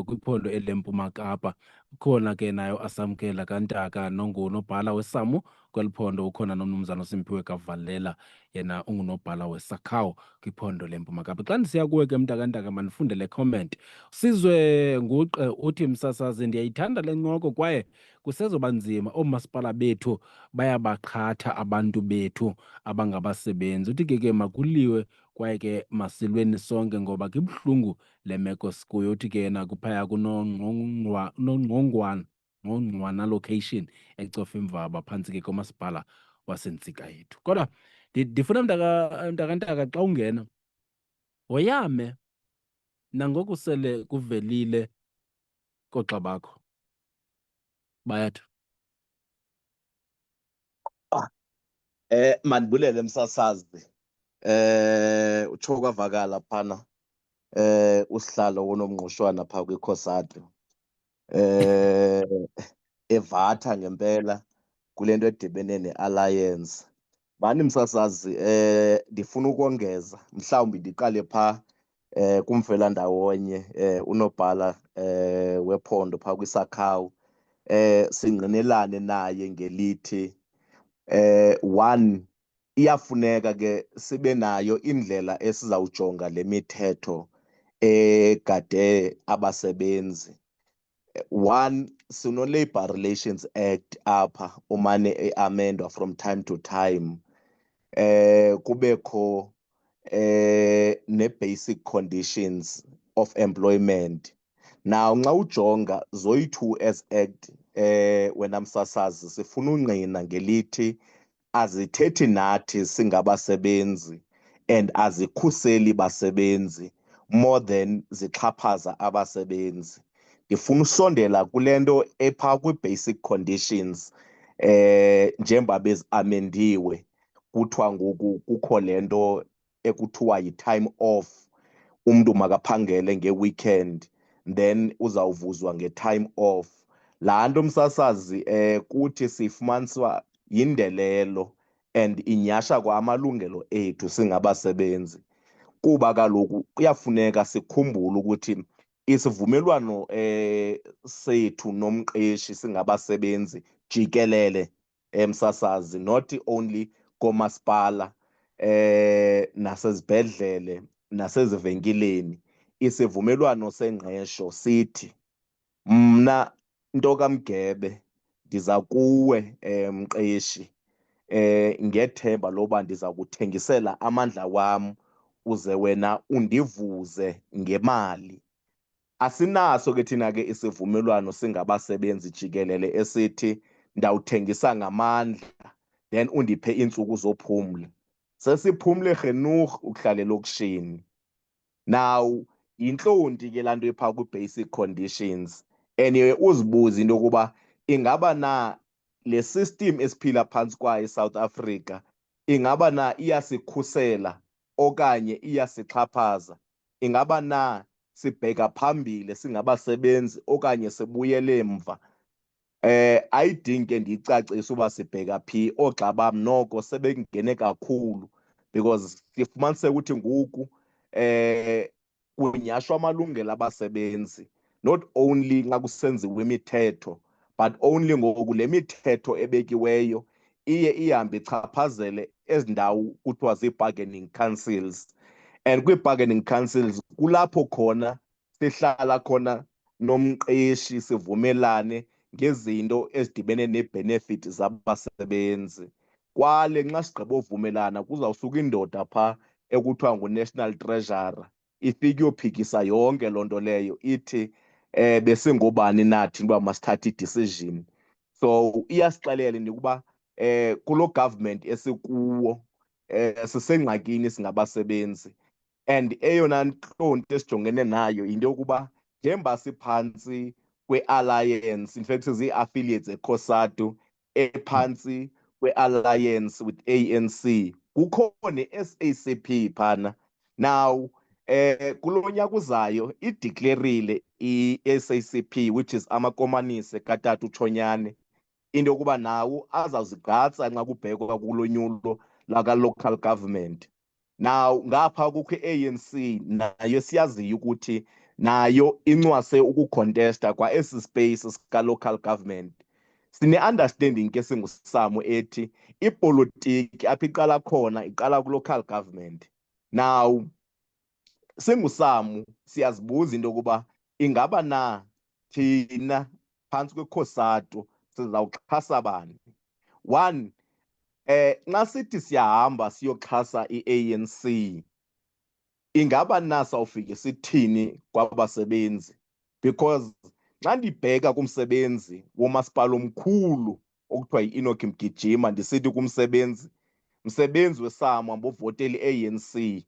kwiphondo elempuma Kapa. Ukhona ke nayo asamkela kantaka nongunobhala weSAMU kweliphondo, ukhona nomnumzana uSimphiwe Kavalela yena ungunobhala weSakhawu kwiphondo lempuma Kapa. Xa ndisiya kuwe ke mntakantaka manifunde le comment. Sizwe nguqe uthi msasazi, ndiyayithanda le ncoko kwaye kusezoba nzima, oomasipala bethu bayabaqhatha abantu bethu abangabasebenzi. Uthi ke makuliwe kwaye ke masilweni sonke ngoba kibuhlungu le meko sikuyo. Uthi ke yena kuphaya kunongqongwana location ecofa imvaba phantsi ke komasipala wasentsika yethu. Kodwa ndifuna mntakantaka xa ungena woyame nangoku sele kuvelile koogxa bakho bayathi Mandibulele msasazi. Utsho kwavakala phana usihlalo wonomngqushwana phaa kwiCOSATU evatha ngempela kule nto edibene ne-alliance. Mani msasazi, ndifuna ukongeza mhlawumbi ndiqale phaa kumfelandawonye unobhala wephondo phaa kwiSakhawu. Singqinelane naye ngelithi one, iyafuneka ke sibe nayo indlela esizawujonga le mithetho egade abasebenzi. One, sino-Labour Relations Act apha umane eamendwa from time to time. Kubekho ne-basic conditions of employment. Now nxa ujonga zoyi-2 as act wena msasazi sifuna ungqina ngelithi azithethi nathi singabasebenzi and azikhuseli basebenzi more than zixhaphaza abasebenzi. Ndifuna usondela kule nto ephaa kwi-basic conditions njengoba beziamendiwe. Kuthiwa ngoku kukho le nto ekuthiwa yi-time off, umntu makaphangele nge-weekend then uzawuvuzwa nge-time off. Laa nto msasazi kuthi siyifumaniswa yindelelo and inyhasha kwa amalungelo ethu singabasebenzi. Kuba kaloku kuyafuneka sikhumbule ukuthi isivumelwano sethu nomqeshi singabasebenzi jikelele msasazi, not only koomasipala nasezibhedlele nasezivenkileni. Isivumelwano sengqesho sithi mna nto kaMgebe ndiza kuwe mqeshi ngethemba loba ndiza kuthengisela amandla wam uze wena undivuze ngemali. Asinaso ke thina ke isivumelwano singabasebenzi jikelele esithi ndawuthengisa ngamandla then undiphe iintsuku zophumla. Sesiphumle rhenurh ukuhlala elokishini. Now yintlonti ke laa nto ephaa kwi-basic conditions. And uzibuze into yokuba ingaba na le system esiphila phantsi kwayo eSouth Africa ingaba na iyasikhusela okanye iyasixhaphaza? Ingaba na sibheka phambili singabasebenzi okanye sibuyele emva? Ayidingi ke ndiyicacise uba sibheka phi. Oogxa bam noko sebengene kakhulu because sifumaniseka ukuthi ngoku kunyhashwa amalungelo abasebenzi, not only nxa kusenziwa imithetho but only ngoku le mithetho ebekiweyo iye ihambe ichaphazele ezi ndawo kuthiwa zii-bargaining councils. And kwii-bargaining councils kulapho khona sihlala khona nomqeshi sivumelane ngezinto ezidibene nee-benefit zabasebenzi. Kwale nxa sigqibovumelana kuzawusuka indoda phaa ekuthiwa ngu-National Treasurer ifike iyophikisa yonke loo nto leyo, ithi besingobani nathi uba masithathe i-decision. So iyasixelela into yokuba kulo government esikuwo sisengxakini singabasebenzi. And eyona ntlonti esijongene nayo yinto yokuba njengoba siphantsi kwe-alliance, in fact zii-affiliates zeCOSATU ephantsi kwe-alliance with ANC, kukho ne-SACP phana. Now kulo nyaka uzayo ideclareile i-SACP, which is amakomanisi kaTata uChonyane, into yokuba nawo azawuzigqatsa nxa kubhekwa kulo nyulo laka-local government. Now ngapha kukho i-ANC nayo siyaziyo ukuthi nayo incwase ukucontesta kwa esi space sika-local government. Sine-understanding ke singuSamu ethi ipolitiki apho iqala khona iqala ku-local government. Now singuSamu siyazibuza into yokuba ingaba na thina phantsi kweCOSATU sizawuxhasa bani. One, nxa sithi siyahamba siyoxhasa i-ANC, ingaba na sawufike sithini kwabasebenzi? Because xa ndibheka kumsebenzi womasipala omkhulu okuthiwa yi-Enoch Mgijima ndisithi kumsebenzi, msebenzi weSamu ambovotela i-ANC,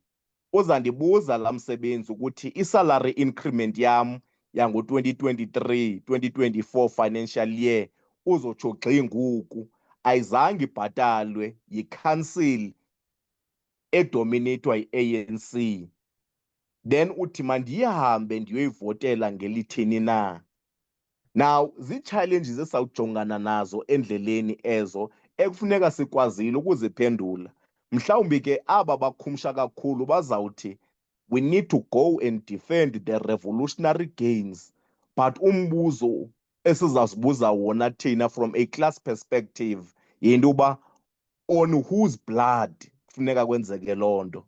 uzandibuza laa msebenzi ukuthi isalary increment yam yango-2023-2024 financial year uzotsho gxi ngoku ayizange ibhatalwe yi-council edominatwa yi-ANC, then uthi mandiyihambe ndiyoyivotela ngelithini na? Now zii-challenges esawujongana nazo endleleni ezo ekufuneka sikwazile ukuziphendula. Mhlawumbi ke aba bakhumsha kakhulu bazawuthi we need to go and defend the revolutionary gains, but umbuzo esizawuzibuza wona thina from a class perspective yinto uba on whose blood kufuneka kwenzeke loo nto.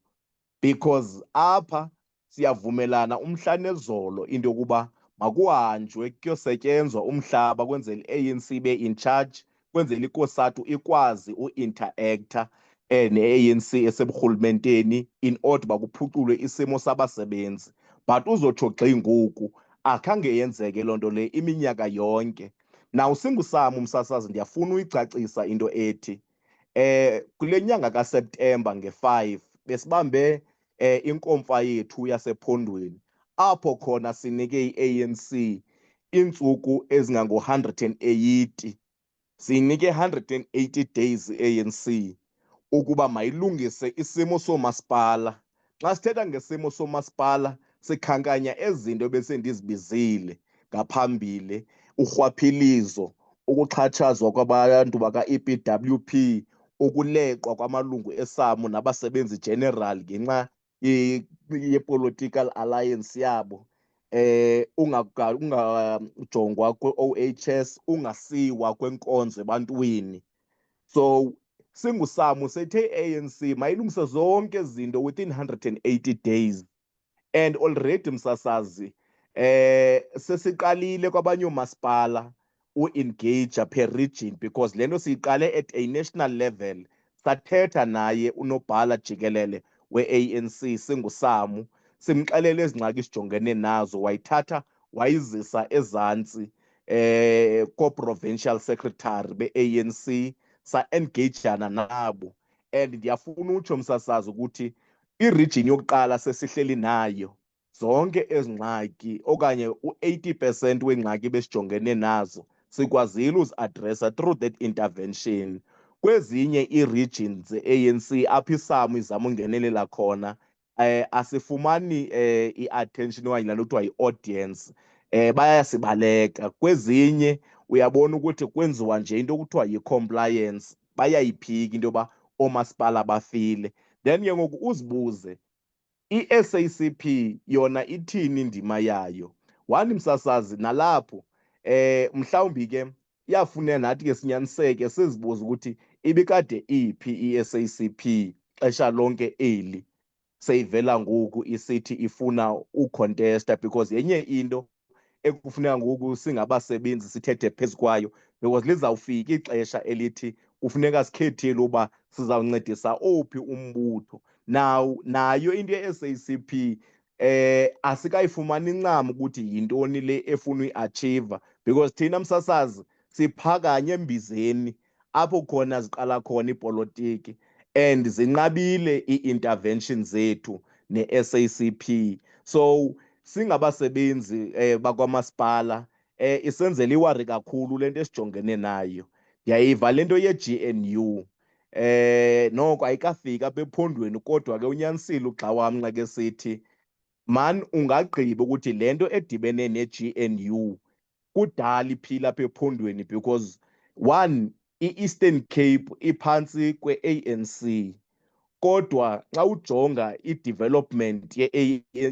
Because apha siyavumelana umhla nezolo into yokuba makuhanjwe kuyosetyenzwa umhlaba kwenzela i-ANC ibe in charge, kwenzela iCOSATU ikwazi u-interacta ne-ANC eseburhulumenteni in order uba kuphuculwe isimo sabasebenzi. But uzotsho gxi ngoku akhange yenzeke loo nto le iminyaka yonke. Now singuSamu umsasazi ndiyafuna uyicacisa into ethi kule nyanga kaSeptemba nge-5 besibambe inkomfa yethu yasephondweni apho khona sinike i-ANC iintsuku ezingango-180, sinike 180 days i-ANC ukuba mayilungise isimo soomasipala. Xa sithetha ngesimo soomasipala sikhankanya ezinto ebesendizibizile ngaphambili: urhwaphilizo, ukuxhatshazwa kwabantu baka-EPWP, ukuleqwa kwamalungu eSamu nabasebenzi general ngenxa ye-political alliance yabo, ungajongwa kwe-OHS, ungasiwa kwenkonzo ebantwini. So singuSamu sethe i-ANC mayilungise zonke izinto within 180 days, and already msasazi sesiqalile kwabanye oomasipala u-engage per region, because le nto siyiqale at a national level. Sathetha naye unobhala jikelele we-ANC singuSamu, simxelele ezi ngxaki sijongene nazo, wayithatha wayizisa ezantsi ko-provincial secretary be-ANC, sa-engagana nabo. And ndiyafuna utsho msasazi ukuthi irijini yokuqala sesihleli nayo, zonke ezi ngxaki okanye u-80% weengxaki besijongene nazo sikwazile uziadresa through that intervention. Kwezinye ii-regions ze-ANC apho iSamu izama ungenelela khona, asifumani i-attention okanye laa nto kuthiwa yi-audience, bayasibaleka. Kwezinye uyabona ukuthi kwenziwa nje into kuthiwa yi-compliance, bayayiphika into yoba oomasipala bafile. Then ke ngoku uzibuze i-SACP yona ithini indima yayo. One msasazi nalapho mhlawumbi ke iyafuneka nathi ke sinyaniseke sizibuze ukuthi ibikade iphi i-SACP xesha lonke eli seyivela ngoku isithi ifuna ucontesta, because yenye into ekufuneka ngoku singabasebenzi sithethe phezu kwayo, because lizawufika ixesha elithi kufuneka sikhethile uba sizawuncedisa ophi umbutho. Now nayo into ye-SACP asikayifumani ncam ukuthi yintoni le efuna uyiachieva, because thina msasazi siphakanye embizeni apho khona ziqala khona ipolitiki, and zinqabile ii-intervention zethu ne-SACP. So singabasebenzi bakwamasipala isenzela iwari kakhulu le nto esijongene nayo. Ndiyayiva le nto ye-GNU noko ayikafika apha ephondweni, kodwa ke unyanisile ugxa wam xa ke sithi man ungagqiba ukuthi lento edibene ne-GNU kudala iphila apha ephondweni because one, i-Eastern Cape iphantsi kwe-ANC, kodwa xa ujonga i-development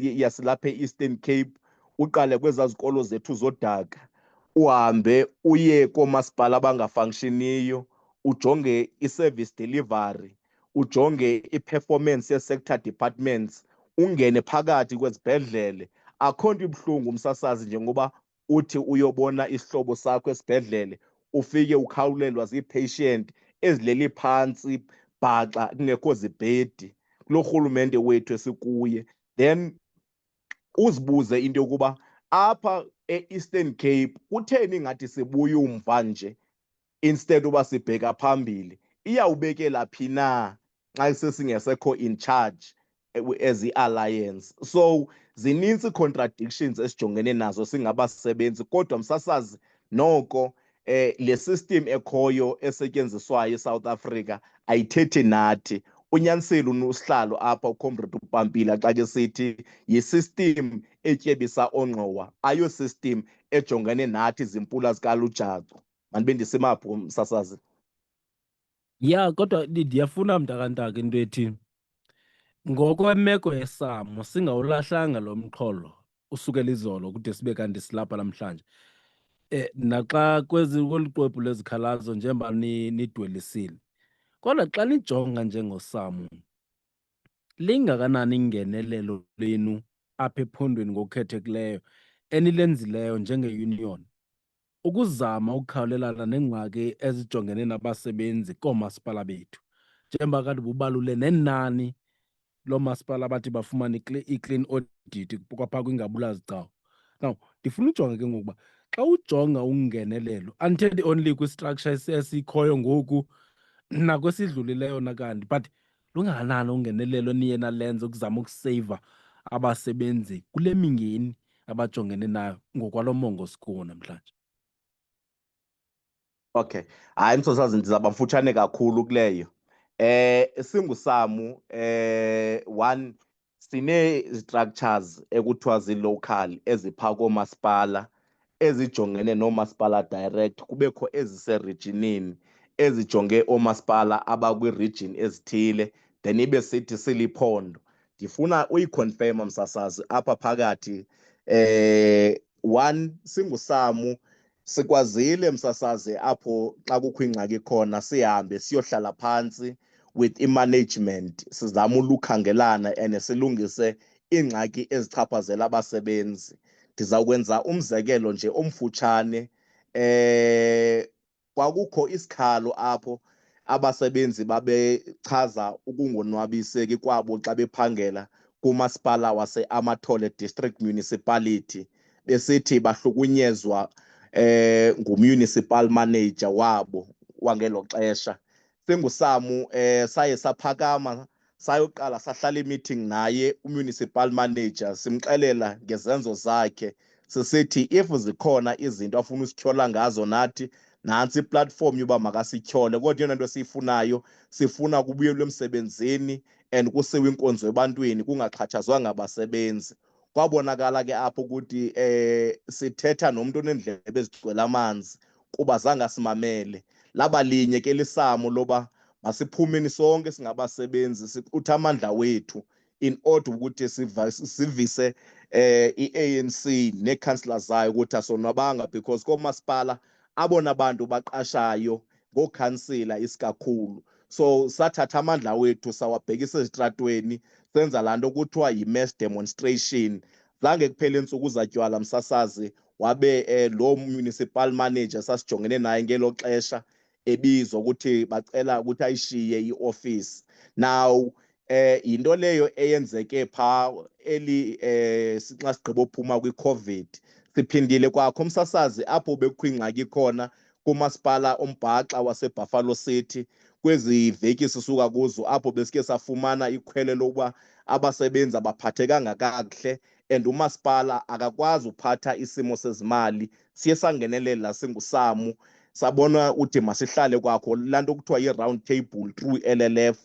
yasilapha e-Eastern Cape, uqale kwezaa zikolo zethu zodaka, uhambe uye koomasipala abangafunctioniyo, ujonge i-service delivery, ujonge i-performance ye-sector departments, ungene phakathi kwezibhedlele. Akho nto ibuhlungu umsasazi njengoba uthi uyobona isihlobo sakho esibhedlele, ufike ukhawulelwa zii-patient ezileli phantsi bhaxa kungekho zibhedi kulo rhulumente wethu esikuye. Then uzibuze into yokuba apha e-Eastern Cape kutheni ngathi sibuya umva nje instead uba sibheka phambili. Iyawubekela phi na xa sesingesekho in charge as i-alliance? So zinintsi contradictions esijongene nazo singabasebenzi, kodwa msasazi noko le system ekhoyo esetyenziswayo eSouth Africa ayithethi nathi. Unyanisile usihlalo apha uComrade uPampila xa ke sithi yi-system etyebisa ongqowa, ayo system ejongene nathi zimpula zikalujacu. Mandibe ndisimapho msasazi. Ya, kodwa ndiyafuna mntakantaka into ethi ngokwemeko yesamo singawulahlanga lo mxholo usukela izolo kude sibe kanti silapha namhlanje. Naxa kweli xwebhu lezikhalazo njengoba nidwelisile, kodwa xa nijonga njengosamo, lingakanani ingenelelo lenu apha ephondweni ngokukhethekileyo enilenzileyo njenge-union ukuzama ukukhawulelana neengxaki ezijongene nabasebenzi koomasipala bethu, njengoba kanti bubalule nenani loomasipala abathi bafumane i-clean audit kwaphaa kwingabula-zigcawu. Now, ndifuna ujonga ke ngokuba xa ujonga ungenelelo, andithethi only kwi-structure esikhoyo ngoku nakwesidlulileyo nakanti, but lungakanani ungenelelo niye nalenze ukuzama ukuseyiva abasebenzi kule mingeni abajongene nayo ngokwalo mongo sikuwo namhlanje? Okay, hayi msasazi ndizawuba mfutshane kakhulu kuleyo. Singusamu, one, sinee-structures ekuthiwa zii-local eziphaa koomasipala ezijongene noomasipala direct, kubekho eziserijinini ezijonge oomasipala abakwi-region ezithile, then ibe sithi siliphondo. Ndifuna uyikhonfema msasazi apha phakathi. One, singusamu sikwazile msasazi apho xa kukho ingxaki khona sihambe siyohlala phantsi with i-management, sizame ulukhangelana and silungise iingxaki ezichaphazela abasebenzi. Ndizawukwenza umzekelo nje omfutshane. Kwakukho isikhalo apho abasebenzi babechaza ukungonwabiseki kwabo xa bephangela kumasipala wase-Amathole District Municipality, besithi bahlukunyezwa ngu-municipal manager wabo wangelo xesha. Singusamu saye saphakama sayoqala sahlala i-meeting naye u-municipal manager, simxelela ngezenzo zakhe, sisithi if zikhona izinto afuna usityhola ngazo nathi, nantsi iplatform yoba makasityhole, kodwa yeyona nto siyifunayo sifuna kubuyelwe emsebenzini and kusiwe inkonzo ebantwini kungaxhatshazwa ngabasebenzi. Kwabonakala ke apho ukuthi sithetha nomntu oneendlebe ezigcwele amanzi kuba zange asimamele. Laba linye ke lisamo loba masiphumeni sonke singabasebenzi sixuthe amandla wethu in order ukuthi sivise i-ANC neekhansila zayo ukuthi asonwabanga, because koomasipala abona bantu baqashayo ngookhansila isikakhulu. So sathatha amandla wethu sawabhekisa ezitratweni, senza laa nto kuthiwa yi-mass demonstration. Zange kuphele iintsuku zatywala msasazi wabe lo municipal manager sasijongene naye ngelo xesha ebizwa ukuthi bacela ukuthi ayishiye iofisi. Now yinto leyo eyenzeke phaa xa sigqiba uphuma kwi-COVID. Siphindile kwakho msasazi apho bekukho ingxaki khona kumasipala ombhaxa waseBuffalo City kwezi veki sisuka kuzo, apho besike safumana ikhwele lokuba abasebenzi abaphathekanga kakuhle and umasipala akakwazi uphatha isimo sezimali. Siye sangenelela singusamu, sabona uthi masihlale kwakho laa nto kuthiwa yi-round table through LLF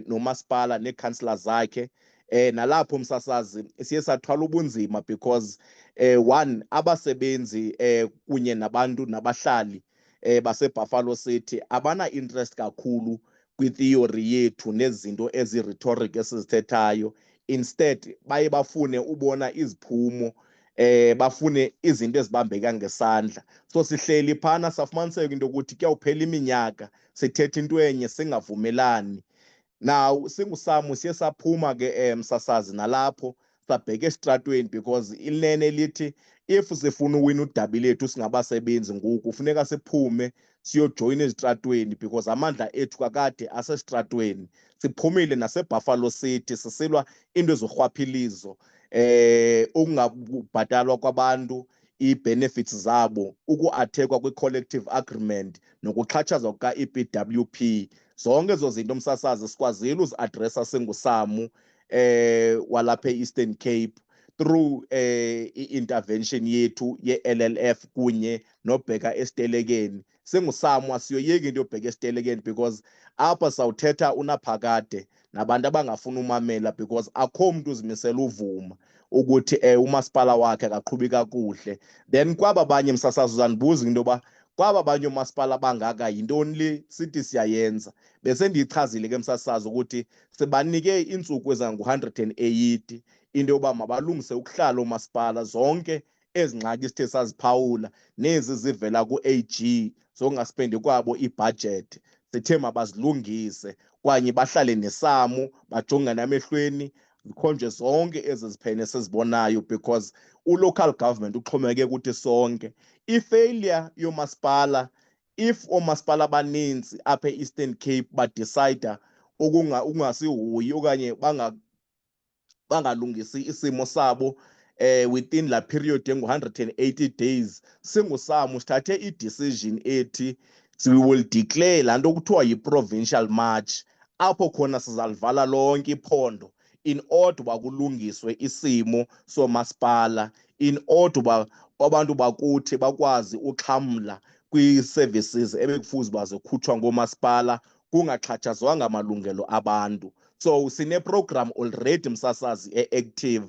nomasipala neekhansila zakhe, nalapho msasazi siye sathwala ubunzima because one, abasebenzi kunye nabantu nabahlali baseBuffalo City abana interest kakhulu kwitheory yethu nezinto ezi-rhetoric esizithethayo. Instead baye bafune ubona iziphumo, bafune izinto ezibambeka ngesandla. So sihleli phana safumaniseka into yokuthi kuyawuphela iminyaka sithetha into enye singavumelani. Now singuSAMU siye saphuma ke msasazi nalapho sabheka esitratweni because inene lithi if sifuna uwina udabi lethu singabasebenzi ngoku kufuneka siphume siyojoyina ezitratweni because amandla ethu kakade asesitratweni. Siphumile naseBuffalo City sisilwa into ezorhwaphilizo, ukungabhatalwa kwabantu ii-benefits zabo, ukuathekwa kwi-collective agreement nokuxhatshazwa kuka-EPWP. Zonke ezo zinto msasazi sikwazile uzi-adressa singuSAMU walapha e-Eastern Cape through i-intervention yethu ye-LLF kunye nobheka esitelekeni. SinguSAMU asiyoyeki into yobheka esitelekeni because apha sawuthetha unaphakade nabantu abangafuni umamela because akho mntu uzimisela uvuma ukuthi umasipala wakhe akaqhubi kakuhle. Then kwaba banye msasazi uzandibuza into yoba kwaba banye umasipala bangaka yintoni le sithi siyayenza. Bese ndiyichazile ke msasazi ukuthi sibanike iintsuku ezangu-180 into yoba mabalungise ukuhlala umasipala zonke ezi ngxaki sithe saziphawula nezi zivela ku-AG zokungaspendi kwabo ibhajethi sithe mabazilungise kwanye bahlale neSAMU bajongane emehlweni zikhonjwe zonke ezi ziphene sizibonayo because u-local government uxhomeke kuthi sonke. I-failure yomasipala, if oomasipala abaninzi apha e-Eastern Cape badicida ukungasihoyi okanye bangalungisi isimo sabo within la period engu-180 days, singuSAMU sithathe i-decision ethi we will declare laa nto kuthiwa yi-provincial march apho khona sizalivala lonke iphondo in order uba kulungiswe isimo somasipala, in order uba abantu bakuthi bakwazi uxhamla kwii-services ebekufuze uba zikhutshwa ngoomasipala kungaxhatshazwanga amalungelo abantu. So sine-program already msasazi e-active,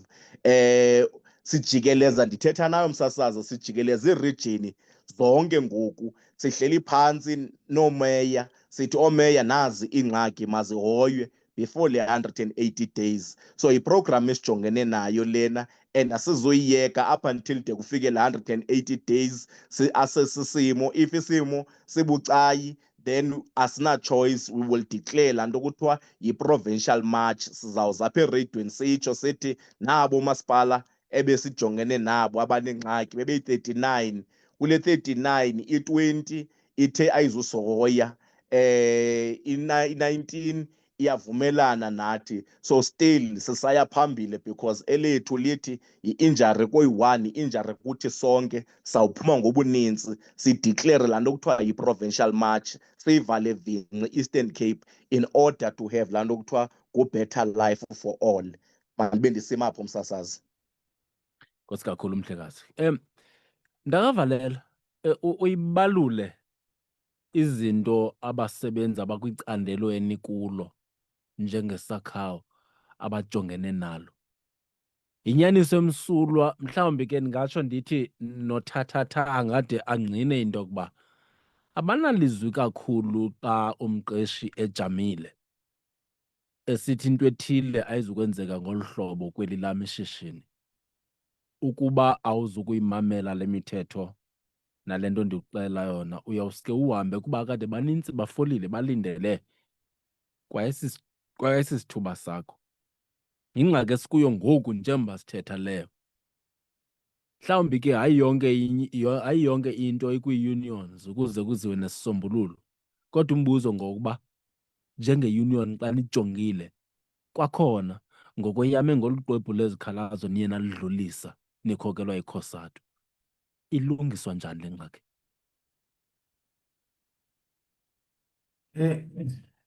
sijikeleza, ndithetha nayo msasazi, sijikeleza iirijini zonke ngoku. Sihleli phantsi noomeya sithi oomeya nazi iingxaki mazihoywe before le 180 days. So iprogram esijongene nayo lena and asizoyiyeka up until de kufike la 180 days asesisimo. If isimo sibucayi then asina choice, we will declare laa nto kuthiwa yi-provincial march. Sizawuza apha ereyidweni sitsho sithi nabo masipala ebesijongene nabo abanengxaki bebeyi-39, kule 39 i-20 ithe ayizusihoya, i-19 iyavumelana nathi. So still sisaya phambili because elethu lithi yi-injury koyi-1, i-injury kuthi sonke. Sawuphuma ngobuninzi sideclare laa nto kuthiwa yi-provincial march, siyivale vingci Eastern Cape in order to have laa nto kuthiwa ku-better life for all. Mandibe ndisimapho msasazi. Nkosi kakhulu Mhlekazi. Ndakavalela uyibalule izinto abasebenzi abakwicandelo enikulo njengeSACCAO abajongene nalo. Yinyaniso emsulwa, mhlawumbi ke ndingatsho ndithi nothathatha angade angqine into yokuba abanalizwi kakhulu xa umqeshi ejamile esithi into ethile ayizukwenzeka ngolu hlobo kweli lam ishishini. Ukuba awuzukuyimamela le mithetho nale nto ndikuxelela yona uyawuske uhambe kuba kade banintsi bafolile balindele kwayesi sithuba sakho. Yingxaki esikuyo ngoku njengoba sithetha leyo. Mhlawumbi ke hayi yonke into ikwii-unions ukuze kuziwe nesisombululo. Kodwa umbuzo ngokuba njenge-union xa nijongile kwakhona ngokweyame ngolu xwebhu lezikhalazo niye nalidlulisa nikhokelwa yiCOSATU, ilungiswa njani le ngxaki?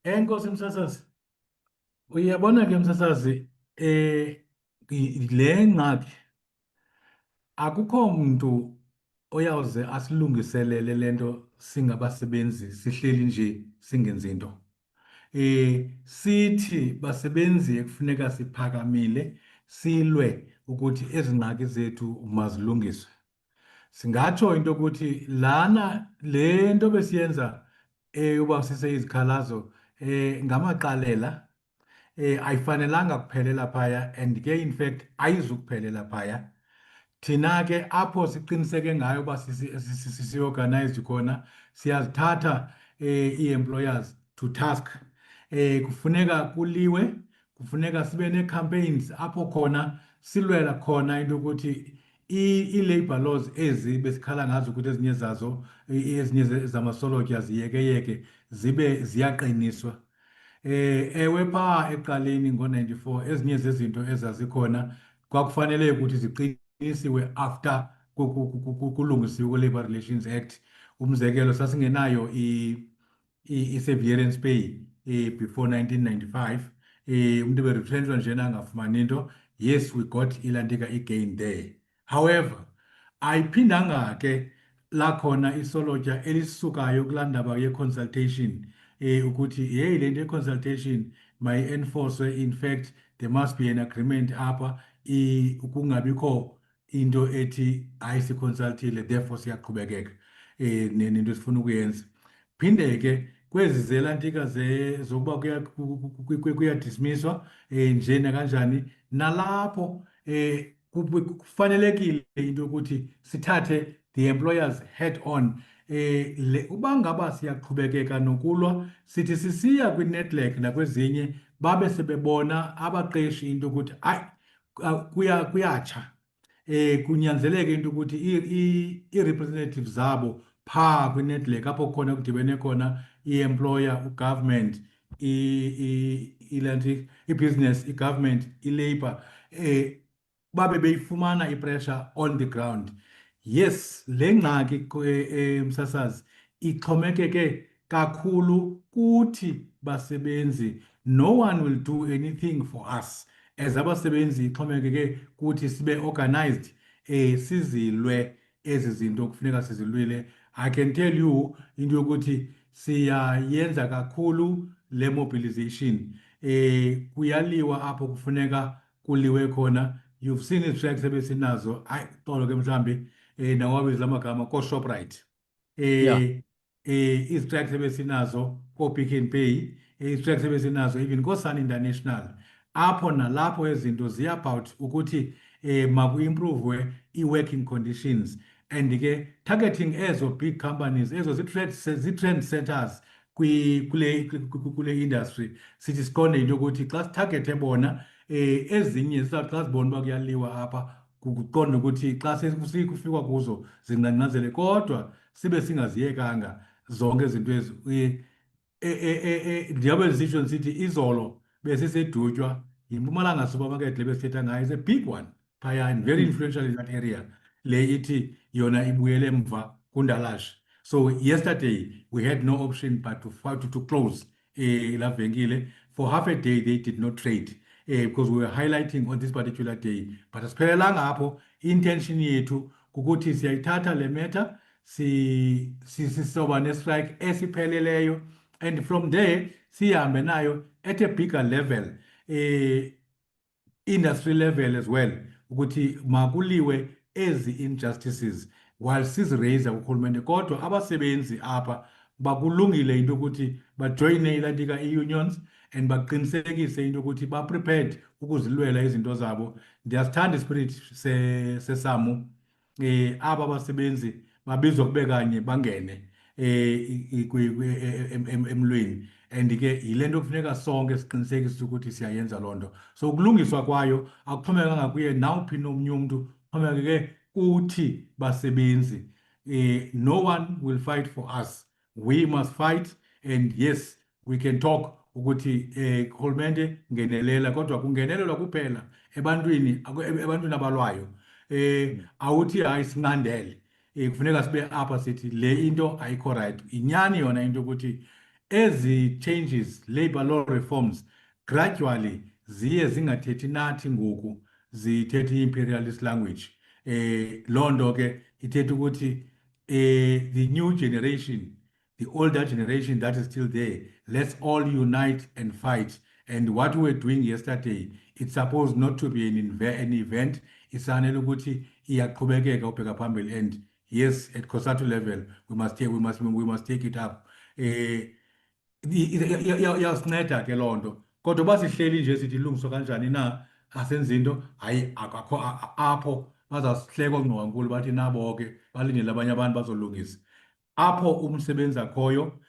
Enkosi msasazi, uyabona ke msasazi, le ngxaki akukho mntu oyawuze asilungiselele le nto singabasebenzi sihleli nje singenzi nto. sithi basebenzi ekufuneka siphakamile silwe ukuthi ezi ngxaki zethu mazilungiswe. Singatsho into ukuthi lana le nto besiyenza yoba sise izikhalazo ngamaqalela ayifanelanga kuphelela phaya, and ke in fact ayizukuphelela phaya. Thina ke apho siqiniseke ngayo uba si-organized khona siyazithatha ii-employers to task. Kufuneka kuliwe, kufuneka sibe nee-campaigns apho khona silwela khona into yokuthi ii-labor laws ezi besikhala ngazo ukuthi ezinye zazo ezinye zamasolotya ziyekeyeke zibe ziyaqiniswa. Ewe phaa ekuqaleni ngo-94 ezinye zezinto ezazikhona kwakufanele ukuthi ziqinisiwe after kulungisiwe kwe-Labour Relations Act. Umzekelo, sasingenayo i-severance pay before 1995. Umuntu be-retrenchwa njena angafumani into. Yes, we got ilantika i-gain there. However, ayiphindanga ke lakhona isolotya elisukayo kulaa ndaba ye-consultation ukuthi hey, le nto ye-consultation mayi-enforcwe. In fact, there must be an agreement apha ukungabikho into ethi hayi siconsultile therefore siyaqhubekeka nento esifuna ukuyenza. Phinde ke kwezi zelantika zokuba kuyadismiswa nje nakanjani, nalapho kufanelekile into yokuthi sithathe the employers head on. Uba ngaba siyaqhubekeka nokulwa, sithi sisiya kwi-network nakwezinye babe sebebona abaqeshi into yokuthi hayi kuyatsha, kunyanzeleke into yokuthi ii-representatives zabo phaa kwi-network apho khona kudibene khona i-employer, ugovernment, i-business, i-government, i-labor, babe beyifumana i-pressure on the ground. Yes, le ngxaki msasazi ixhomekeke kakhulu kuthi basebenzi. No one will do anything for us. As abasebenzi ixhomekeke kuthi sibe organized, sizilwe ezi zinto kufuneka sizilwile. I can tell you into yokuthi siyayenza kakhulu le mobilization. Kuyaliwa apho kufuneka kuliwe khona. You've seen i-strikes ebesinazo. Xolo ke mhlambi nawabiza amagama ko-Shoprite. I-strikes ebesinazo ko-Pick n Pay, i-strikes ebesinazo even ko-Sun International. Apho nalapho ezinto ziya-about ukuthi maku-improvwe i-working conditions, and ke targeting ezo big companies, ezo zi-trend setters kule industry. Sithi siqonde into yokuthi xa sithargethe bona, ezinye xa zibona uba kuyaliwa apha, kuqonda ukuthi xa kufikwa kuzo zingqangqazele, kodwa sibe singaziyekanga zonke izinto ezi. Ndiyabe ndisitsho ndisithi izolo besisedutywa yiMpumalanga Supermarket le besithetha ngayo. Is a big one phaya and very influential in that area. Le ithi yona ibuyele emva kundalashe. So yesterday we had no option but to close la venkile. For half a day they did not trade because we were highlighting on this particular day. But asiphelelanga apho, intention yethu kukuthi siyayithatha le matter sisoba ne-strike esipheleleyo, and from there sihambe nayo at a bigger level, industry level as well, ukuthi makuliwe ezi injustices while siziraise urhulumente. Kodwa abasebenzi apha bakulungile into yokuthi bajoyine ilantika i-unions and baqinisekise into yokuthi ba-prepared ukuzilwela izinto zabo. Ndiyasithanda ispirit sesamu. Aba basebenzi babizwa kube kanye bangene emlweni, and ke yile nto kufuneka sonke siqinisekise ukuthi siyayenza loo nto. So ukulungiswa kwayo akuxhomekanga kuye nawuphi nomnye umntu, kuxhomekeke kuthi basebenzi. No one will fight for us. We must fight, and yes, we can talk ukuthi urhulumente ngenelela, kodwa kungenelelwa kuphela ebantwini abalwayo. Awuthi hayi sinqandele, kufuneka sibe apha sithi le into ayikho right. Inyani yona into ukuthi ezi changes, labor law reforms, gradually ziye zingathethi nathi ngoku, zithethe i-imperialist language. Loo nto ke ithetha ukuthi the new generation the older generation that is still there, let's all unite and fight. And what we were doing yesterday, it's supposed not to be an event. It's fanele ukuthi iyaqhubekeka ubheka phambili. And yes, at COSATU level, we must take it up. Iyasinceda ke loo nto. Kodwa basihleli nje sithi ilungiswa kanjani na asenza into hayi akakho apho bazasihlekwa kungqonkulu bathi nabo ke balindele abanye abantu bazolungisa. Apho umsebenzi akhoyo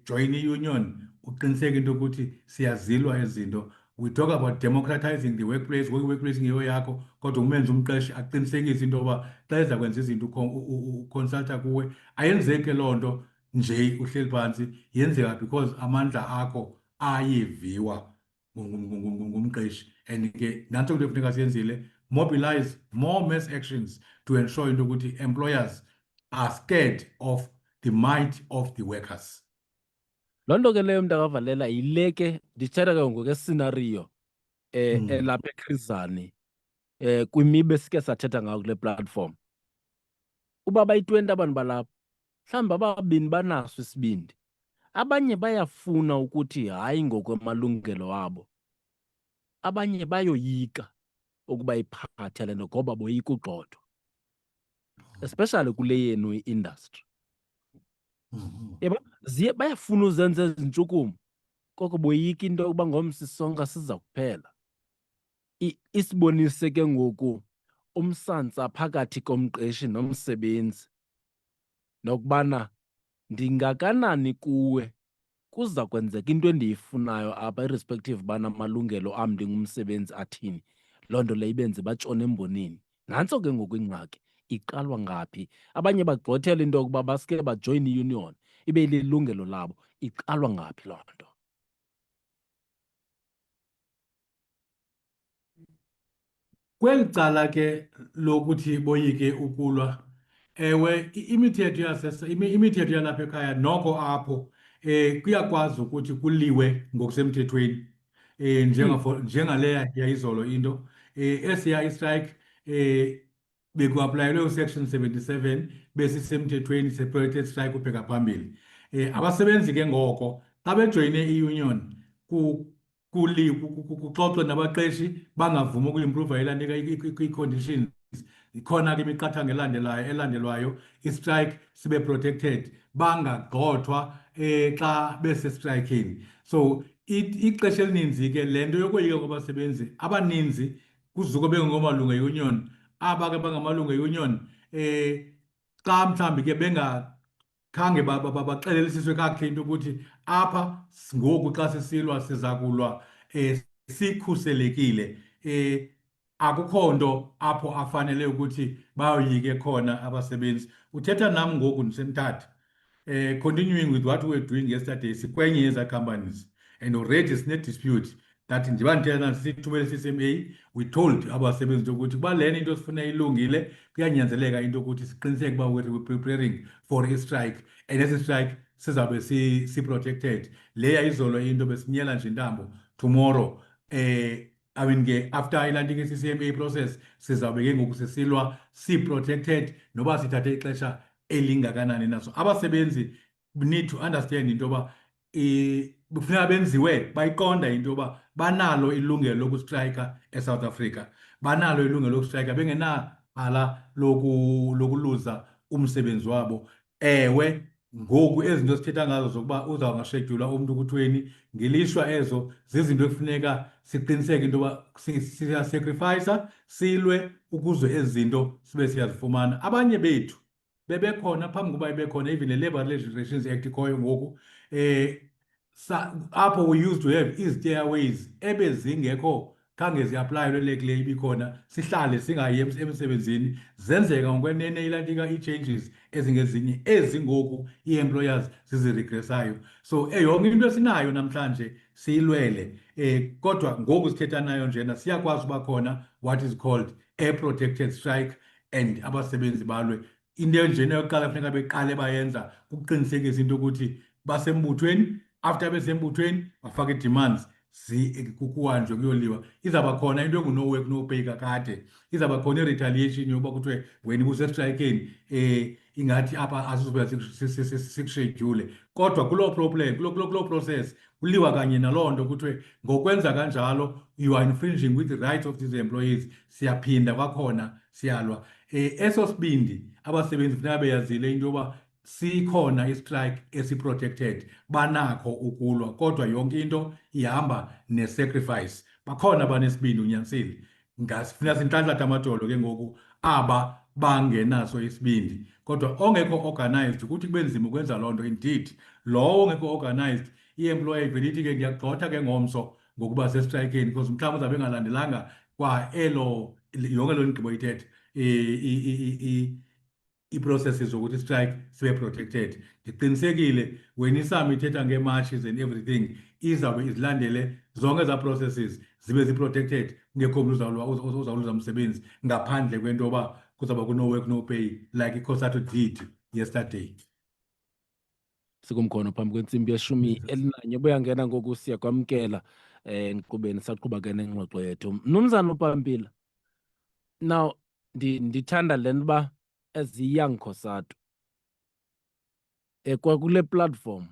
join i-union uqiniseke into ukuthi siyazilwa izinto. We talk about democratizing the workplace, workplace ngiyo yakho kodwa umenze umqeshi aqinisekise into yoba xa eza kwenza izinto uconsulta kuwe ayenzeke loo nto nje uhleli phansi, yenzeka because amandla akho ayeviwa ngumqeshi. And ke nanto into efuneka siyenzile, mobilize more mass actions to ensure into ukuthi employers are scared of the might of the workers. Loo nto ke leyo mntakaValela yile ke ndithetha ke ngokwescenario elapha eChrizani kwimibe esike sathetha ngayo kule platform. Uba bayi-20 abantu balapha, mhlawumbi ababini banaso isibindi. Abanye bayafuna ukuthi hayi ngokwemalungelo wabo. Abanye bayoyika ukuba iphathe le nto ngoba boyika ugxothwa. Especially kule yenu i-industry. Yebo, bayafuna uzenza ezintshukumo koko boyika into yokuba ngomsi sonke siza kuphela. Isibonise ke ngoku umsantsa phakathi komqeshi nomsebenzi nokubana ndingakanani kuwe kuza kwenzeka into endiyifunayo apha irrespective bana amalungelo am ndingumsebenzi athini. Loo nto leyo ibenze batshone embonini. Nantso ke ngoku ingxaki iqalwa ngaphi. Abanye bagxothela into yokuba baske bajoyin i-union ibe lilungelo labo. Iqalwa ngaphi loo nto? Kweli cala ke lokuthi boyike ukulwa, ewe imithetho yalapha ekhaya noko apho kuyakwazi ukuthi kuliwe ngokusemthethweni njengaleya yayizolo into esiya istrike bekuaplayelwe usection 77 besisemthethweni separated strike ubheka phambili. Abasebenzi ke ngoko xa bejoyine i-union kuxoxwe nabaqeshi bangavumi ukuimprova elanika ii-conditions. Ikhona ke imiqathango elandelwayo istrike sibe protected bangagxothwa xa besestrikeni. So ixesha elininzi ke le nto yokoyika kwabasebenzi abaninzi kuzuko bengomalungu e-union, aba ke bangamalungu e-union xa mhlawumbi ke bengakhange baxelelisiswe kakuhle into ukuthi apha ngoku xa sisilwa siza kulwa sikhuselekile. Akukho nto apho afanele ukuthi bayoyike khona abasebenzi. Uthetha nam ngoku ndisemthatha. Continuing with what we were doing yesterday, sikwenye yeza companies and already sine-dispute that njengoba ndithetha sithumele CCMA, we told abasebenzi ukuthi kuba lena into sifuna ilungile kuyanyanzeleka into ukuthi siqiniseke uba we're preparing for a strike and esi strike sizawube si-protected. Leya izolo into besinyela nje intambo tomorrow I mean ke after ilanding i-CCMA process sizawube ke ngoku sisilwa si-protected noba sithathe ixesha elingakanani naso. Abasebenzi need to understand into yoba kufuneka benziwe bayiqonda into yoba banalo ilungelo lokustrayika eSouth Africa, banalo ilungelo lokustrayika bengenabala lokuluza umsebenzi wabo. Ewe ngoku ezinto sithetha ngazo zokuba uzawungashedula umntu kuthweni ngelishwa ezo zizinto ekufuneka siqiniseke into yoba siyasacrifica silwe ukuze ezi zinto sibe siyazifumana. Abanye bethu bebekhona phambi kokuba ibekhona even le-Labour Relations Act ikhoyo ngoku apho we used to have ii-stairways ebezingekho khange ziaplayelwe kule ibikhona sihlale singayi emsebenzini. Zenzeka ngokwenene ilantika ii-changes ezingezinye ezingoku ii-employers ziziregresayo. So yonke into esinayo namhlanje siyilwele kodwa ngoku sithetha nayo njena siyakwazi uba khona what is called a protected strike and abasebenzi balwe. Into enjena yokuqala funeka beqale bayenza kuqinisekisa into ukuthi basembuthweni. After besembuthweni bafake demands kuhanjwe kuyoliwa. Izawuba khona into engu-no work no pay kakade. Izawuba khona i-retaliation yokuba kuthiwe wena ubusestrayikeni ingathi apha asizube sikushedyule, kodwa kuloo problem kuloo process kuliwa kanye naloo nto kuthiwe ngokwenza kanjalo you are infringing with the rights of these employees. Siyaphinda kwakhona siyalwa. Eso sibindi abasebenzi funeka beyazile into yoba sikhona istrike esiprotected, banakho ukulwa, kodwa yonke into ihamba ne-sacrifice. Bakhona abanesibindi unyanisile. Funeka sintlantlata amadolo ke ngoku aba bangenaso isibindi, kodwa ongekho organized ukuthi kube nzima ukwenza loo nto. Indeed, lowo ongekho organized, i-employer ivele ithi ke ndiyagxotha ke ngomso ngokuba sestrayikeni because mhlawumbi uzawube engalandelanga kwa yonke loo ndigqibo ithetha ii-processes zokuthi istrike sibe protected. Ndiqinisekile wena isami ithetha ngee-marches and everything izawube izilandele zonke ezaa processes zibe zi-protected, kungekho mntu uzawuluza umsebenzi ngaphandle kwento yoba kuzawuba kuno work no pay like iCOSATU did yesterday. Sikumkhono phambi kwentsimbi yeshumi elinanye obuyangena ngoku siyakwamkela enkqubeni saqhuba ke nengxoxo yethu. Mnumzana uPampila, now ndithanda le nto uba as i-young COSATU kwakule platform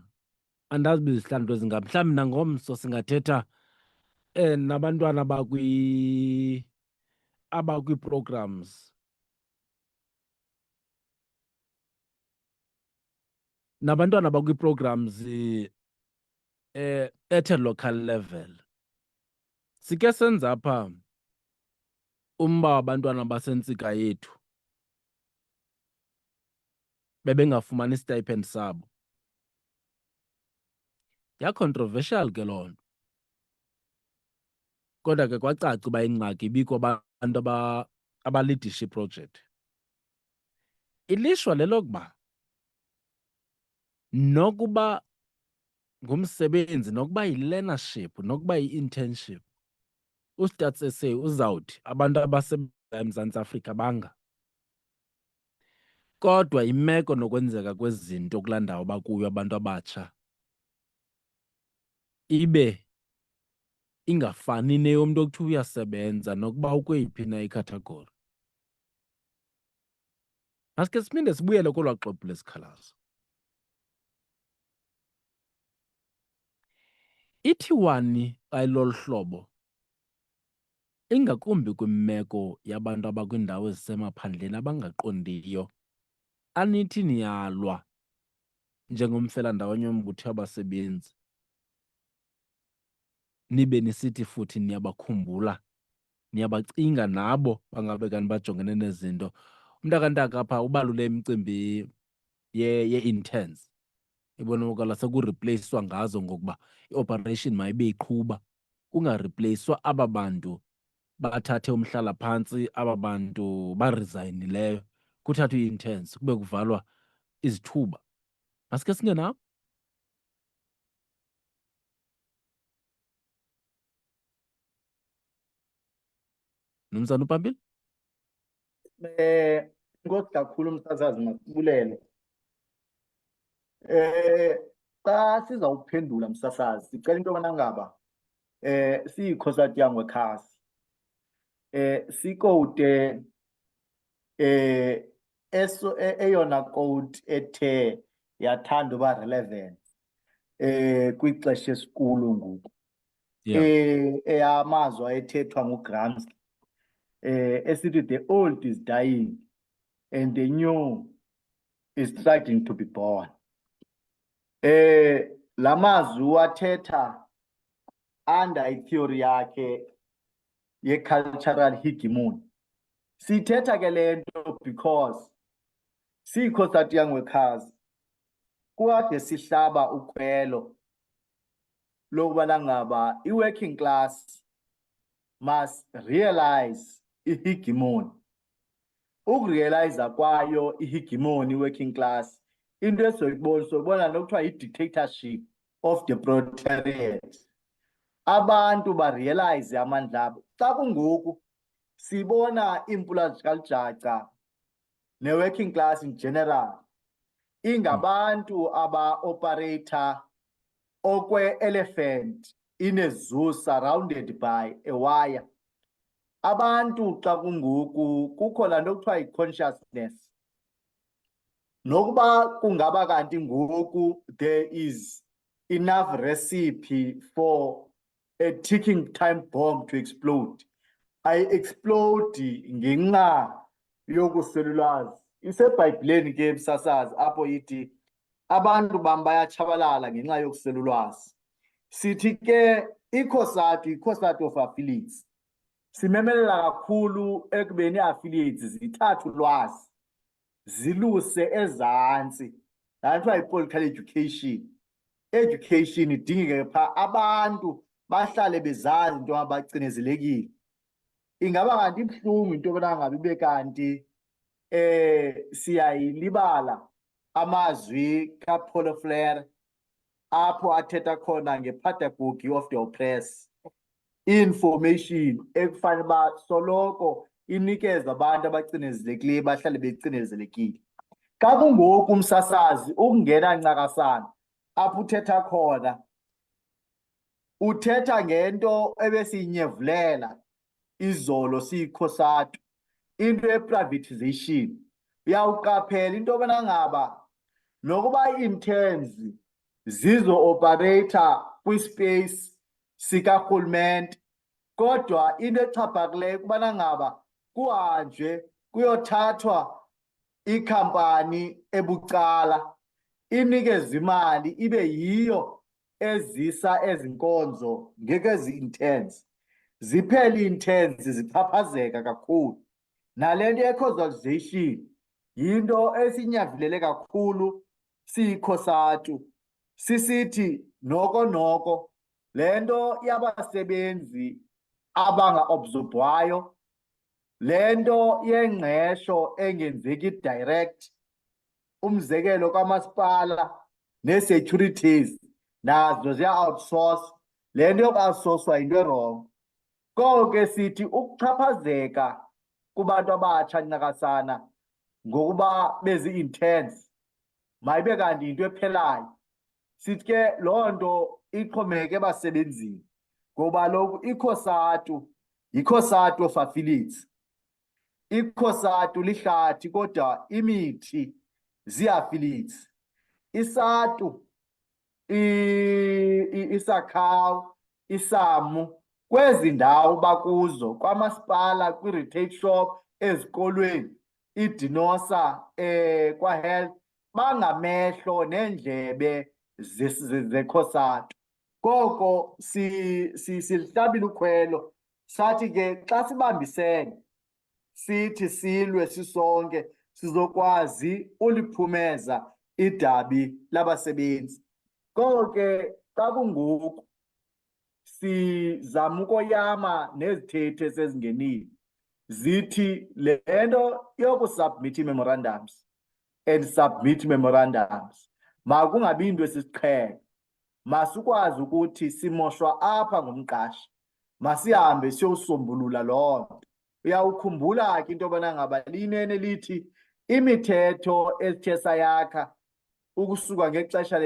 andazi bizihlandlo ezingaphi, mhlawumbi nangomso singathetha nabantwana abakwi-programs nabantwana bakwi-programs at a local level. Sike senza apha umba wabantwana basentsika yethu bebengafumani istipend sabo. Ya-controversial ke loo nto, kodwa ke kwacaca uba ingxaki ibikho abantu abalidisha iprojekthi. Ilishwa lelokuba nokuba ngumsebenzi, nokuba yi-learnership, nokuba yi-internship, uStats SA uzawuthi abantu abasebenza eMzantsi Afrika banga. Kodwa imeko nokwenzeka kwezinto kulaa ndawo bakuyo abantu abatsha ibe ingafani neyomntu okuthiwa uyasebenza nokuba ukweyiphi na ikhathagori. Masike siphinde sibuyele kolwaa xwebhu lesikhalazo. Ithi wani xa ilolu hlobo, ingakumbi kwimeko yabantu abakwiindawo ezisemaphandleni abangaqondiyo, anithi niyalwa njengomfelandawonye wombutho wabasebenzi, nibe nisithi futhi niyabakhumbula, niyabacinga nabo bangabe kanti bajongene nezinto. Umntakantaka apha ubalule imicimbi ye-interns, ibonakala sekurepleyiswa ngazo ngokuba i-operation mayibe iqhuba, kungarepleyiswa aba bantu bathathe umhlalaphantsi, aba bantu barizayinileyo, kuthathwe ii-interns kube kuvalwa izithuba. Masike singenawo. Mnumzana uPampila? Inkosi kakhulu msasazi, masibulele. Xa sizawuphendula msasazi, sicela into yobana ngaba siyi-COSATU Young Workers sikowude eyona code ethe yathanda uba relevant kwixesha esikulo ngoku, eyamazwi ayethethwa nguGramsci esithi the old is dying and the new is starting to be born. La mazwi wathetha under itheory yakhe ye-cultural hegemony. Sithetha ke le nto because siyi-COSATU Young Workers kukade sihlaba ukhwelo lokubana ngaba i-working class must realize i-hegemony. Ukurealize kwayo i-hegemony working class, into soyibona nokuthiwa yi-dictatorship of the proletariat. Abantu barealize amandla abo. Xa kungoku sibona iimpula zikalujaca ne-working class in general ingabantu aba-operator okwe-elephant in a zoo surrounded by a wire. Abantu xa kungoku kukho laa nto kuthiwa yi-consciousness. nokuba kungaba kanti ngoku there is enough recipe for a ticking time bomb to explode, ayi-explode ngenxa yokuselulazi. IseBhayibhileni ke msasazi apho ithi abantu bam bayatshabalala ngenxa yokuselulwazi. Sithi ke i-COSATU of affiliates simemelela kakhulu ekubeni affiliates zithathe ulwazi ziluse ezantsi. Laa nto yi-political education idingeke phaa abantu bahlale bezazi into abacinezelekile. Ingaba kanti ibuhlungu into yobana ngabe ibe kanti siyayilibala amazwi kaPaulo Freire apho athetha khona nge-pedagogy of the oppressed, information ekufanele uba soloko inikeza abantu abacinezelekileyo bahlale becinezelekile. Xa kungoku umsasazi ukungena ncakasana apho uthetha khona, uthetha ngento ebesiyinyevulela izolo siyi-COSATU, into ye-privatization. Uyawuqaphela into yobana ngaba nokuba ii-interns zizo-opareyitha kwispace sikarhulumente, kodwa into exhaphakileyo kubana ngaba kuhanjwe kuyothathwa ikhampani ebucala inikeze imali ibe yiyo ezisa ezi nkonzo ngekezi interns. Ziphele ii-interns zichaphazeka kakhulu. Nale nto ye-causalization yinto esinyavilele kakhulu siyi-COSATU, sisithi noko le nto yabasebenzi abanga-absorbwayo, le nto yengqesho engenzeki direct, umzekelo kamasipala nee-securities nazo ziya-outsource, le nto yoku-outsourcwa yinto erongo. Koko ke sithi ukuchaphazeka kubantu abatsha ncakasana ngokuba bezi-interns mayibe kanti yinto ephelayo. Sithi ke loo nto ixhomekeke ebasebenzini ngoba kaloku i-COSATU yi-COSATU of affiliates. I-COSATU lihlathi kodwa imithi zii-affiliates. ISATU, iSACAWU, iSAMU, kwezi ndawo bakuzo kwamasipala, kwi-retail shop, ezikolweni, iDinosa, kwaHealth, bangamehlo neendlebe ze-COSATU. Koko silihlabile ukhwelo, sathi ke xa sibambisene sithi silwe sisonke sizokwazi uliphumeza idabi labasebenzi. Koko ke xa kungoku sizama ukoyama nezithethe esezingenile zithi le nto yokusubmit ii-memorandums and submit memorandums makungabi into esisiqhelo. Masikwazi ukuthi simoshwa apha ngumqashi, masihambe siyosombulula loo nto. Uyawukhumbula ke into yobana ngaba linene lithi imithetho esithe sayakha ukusuka ngexesha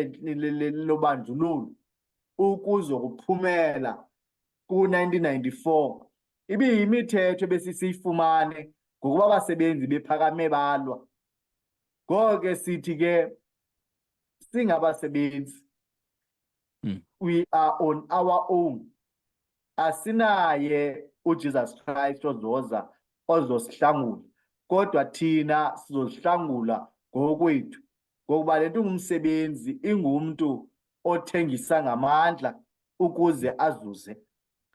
lobandlululo ukuze kuphumela ku-1994 ibiyimithetho ebesisiyifumane ngokuba abasebenzi bephakame balwa. Ngoko ke sithi ke singabasebenzi, we are on our own. Asinaye uJesus Christ ozoza ozosihlangula, kodwa thina sizosihlangula ngokwethu, ngokuba le nto ungumsebenzi ingumntu othengisa ngamandla ukuze azuze.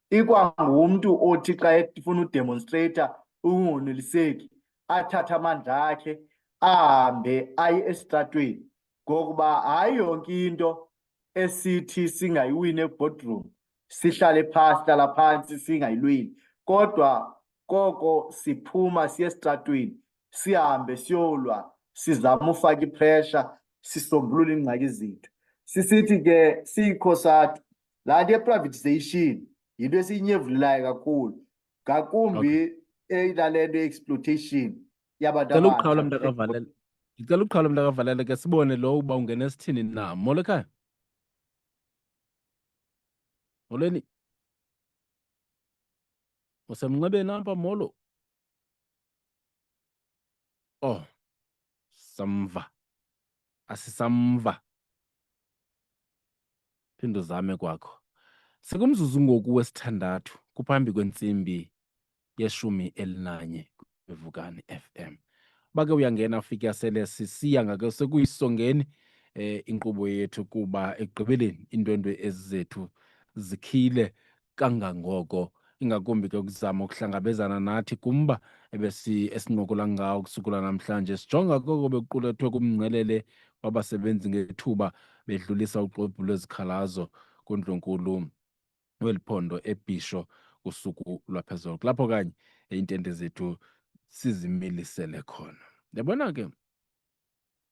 Ikwangumntu othi xa efuna udemonstrata ukungoneliseki athathe amandla akhe ahambe aye esitratweni, ngokuba hayi yonke into esithi singayiwini eboardroom sihlale phasi, sihlala phantsi singayilweli, kodwa koko siphuma siye esitratweni sihambe siyolwa, sizama ufaka ipressure, sisombulule iingxaki zethu. Sisithi ke siyi-COSATU laa nto ye-privatization yinto esiyinyevulelayo kakhulu, ngakumbi eyilale nto ye-exploitation yabantu Ndicela ukuqhawula abatsha. mntakavalele. Ndicela ukuqhawula mntakavalele ke sibone lo uba ungena esithini na. Molo ekhaya. Molweni. Usemnxebeni apha molo? Oh, samva. asisamva. Phinde uzame kwakho. Sikumzuzu ngoku wesithandathu kuphambi kwentsimbi ye-11 kwiVukani FM. Uba ke uyangena ufike sele sisiya ngake sekuyisongeni inkqubo yethu kuba ekugqibeleni iindwendwe ezizethu zikhile kangangoko, ingakumbi ke ukuzama ukuhlangabezana nathi kumba esincokola ngawo kusukela namhlanje. Sijonga koko bekuqulethwe kumngcelele wabasebenzi ngethuba bedlulisa uxwebhu lwezikhalazo kuNdlunkulu weli phondo eBhisho kusuku lwaphezolo. Kulapho kanye iintente zethu sizimilisele khona. Yabona ke,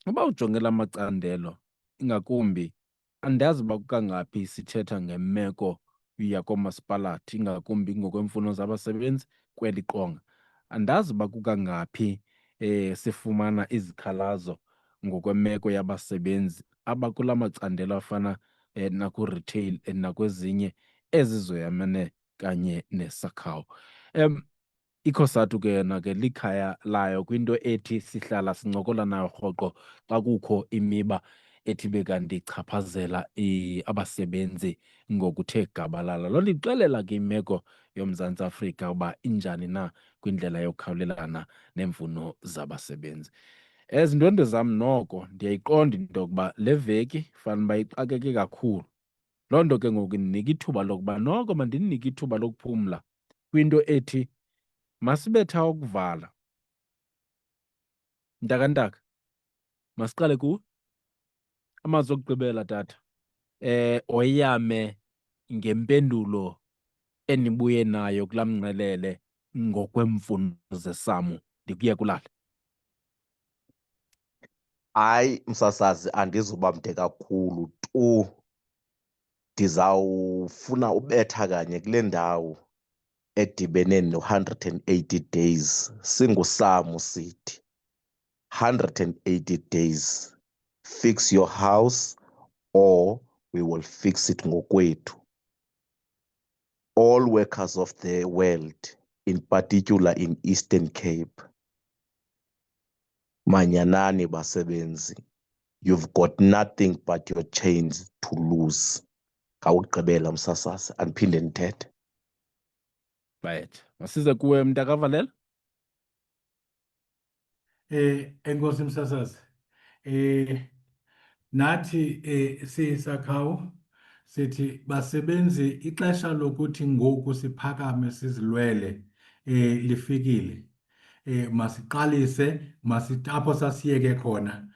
uba ujongela amacandelo, ingakumbi andazi uba kukangaphi sithetha ngemeko yakoomasipalathi, ingakumbi ngokwemfuno zabasebenzi kweli qonga. Andazi uba kukangaphi sifumana izikhalazo ngokwemeko yabasebenzi abakula macandelo afana naku-retail nakwezinye ezizoyamene kanye nesakhawu. ICOSATU ke yona ke likhaya layo kwinto ethi sihlala sincokola nayo rhoqo xa kukho imiba ethi bekanti ichaphazela abasebenzi ngokuthe gabalala. Loo nto ixelela ke imeko yoMzantsi Afrika uba injani na kwindlela yokukhawulelana neemfuno zabasebenzi. Ezindwendwe zam noko ndiyayiqonda into yokuba le veki fanuba ixakeke kakhulu. Loo nto ke ngoku indinika ithuba lokuba noko mandinike ithuba lokuphumla kwinto ethi masibetha ukuvala. Ntakantaka, masiqale kuwe. Amazwi okugqibela tata. Oyame ngempendulo enibuye nayo kulaa mngcelele ngokwemfuno zesamu. Ndikuye kulala. Hayi, msasazi, andizuba mde kakhulu tu. Ndizawufuna ubetha kanye kule ndawo edibene no-180 days. Singusamu sithi 180 days. Fix your house or we will fix it ngokwethu. All workers of the world, in particular in Eastern Cape, manyanani basebenzi. You've got nothing but your chains to lose. Ngawugqibela msasazi, andiphinde ndithethe. Right. Masize kuwe mntakaValela. Enkosi msasazi. Nathi sisakhawu sithi basebenzi, ixesha lokuthi ngoku siphakame sizilwele lifikile. Masiqalise, apho sasiyeke khona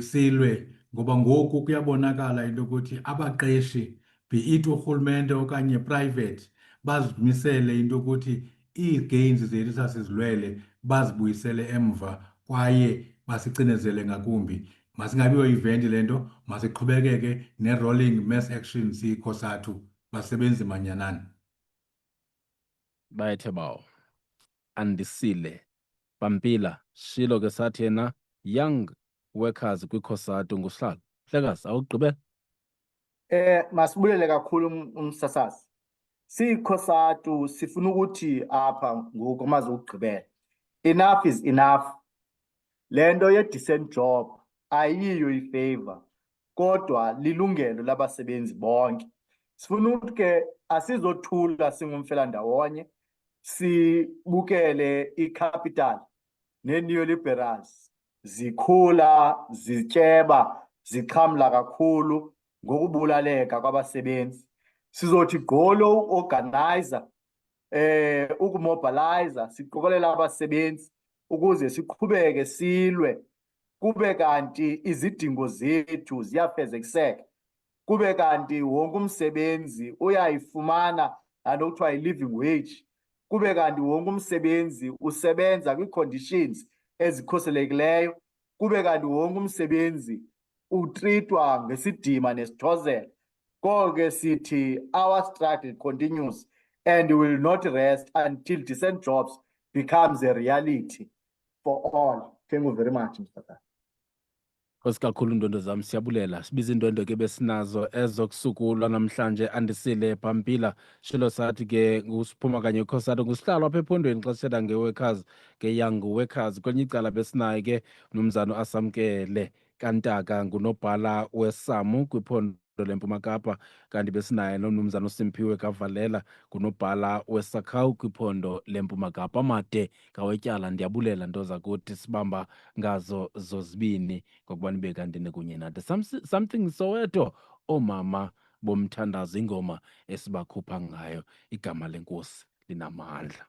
silwe, ngoba ngoku kuyabonakala into ukuthi abaqeshi, be it urhulumente okanye private, bazimisele into ukuthi ii-gains zethu sasizilwele bazibuyisele emva kwaye basicinezele ngakumbi. Masingabiyo event le nto, masiqhubekeke ne-rolling mass action siyiCOSATU, basebenzi manyanani. Bayethe bawo. Andisile. Pampila, shilo ke sathi yena young workers kwiCOSATU ngusihlalo. Mhlekazi, awugqibela? Masibulele kakhulu umsasazi. SiyiCOSATU sifuna ukuthi apha ngoku amaze ukugqibela. Enough is enough. Le nto ye-decent job ayiyo ifavor, kodwa lilungelo labasebenzi bonke. Sifuna ukuthi ke asizothula singumfelandawonye, sibukele icapital nee-neoliberals zikhula, zityeba, zixhamla kakhulu ngokubulaleka kwabasebenzi. Sizothi gqolo uorganizer, ukumobilizer, siqokelela abasebenzi ukuze siqhubeke silwe, kube kanti izidingo zethu ziyafezekiseka, kube kanti wonke umsebenzi uyayifumana lanto kuthiwa yi-living wage, kube kanti wonke umsebenzi usebenza kwii-conditions ezikhuselekileyo, kube kanti wonke umsebenzi utritwa ngesidima nesithozela. Ngoko ke sithi our struggle continues and will not rest until decent jobs becomes a reality for all. Thank you very much, Mr. Tata. Nkosi kakhulu ndwendwe zam, siyabulela. Sibiza iindwendwe ke besinazo ezokusuku lwanamhlanje. Andisile Pampila, shilo sathi ke usiphuma kanye kwiCOSATU ngusihlalo apha ephondweni xa sithetha nge-workers, nge-young workers. Kwenye icala besinayo ke uMnumzana Asamkele Kantaka ngunobhala weSAMU kwiphondo leMpuma Kapa, kanti besinaye nomnumzana uSimphiwe Kavalela ngunobhala weSACAU kwiphondo leMpuma Kapa. Amade ngawetyala, ndiyabulela nto zakuthi sibamba ngazo zozibini ngokuba nibe kanti nikunye nathi. Something Soweto, oomama bomthandazo, ingoma esibakhupha ngayo. Igama lenkosi linamandla.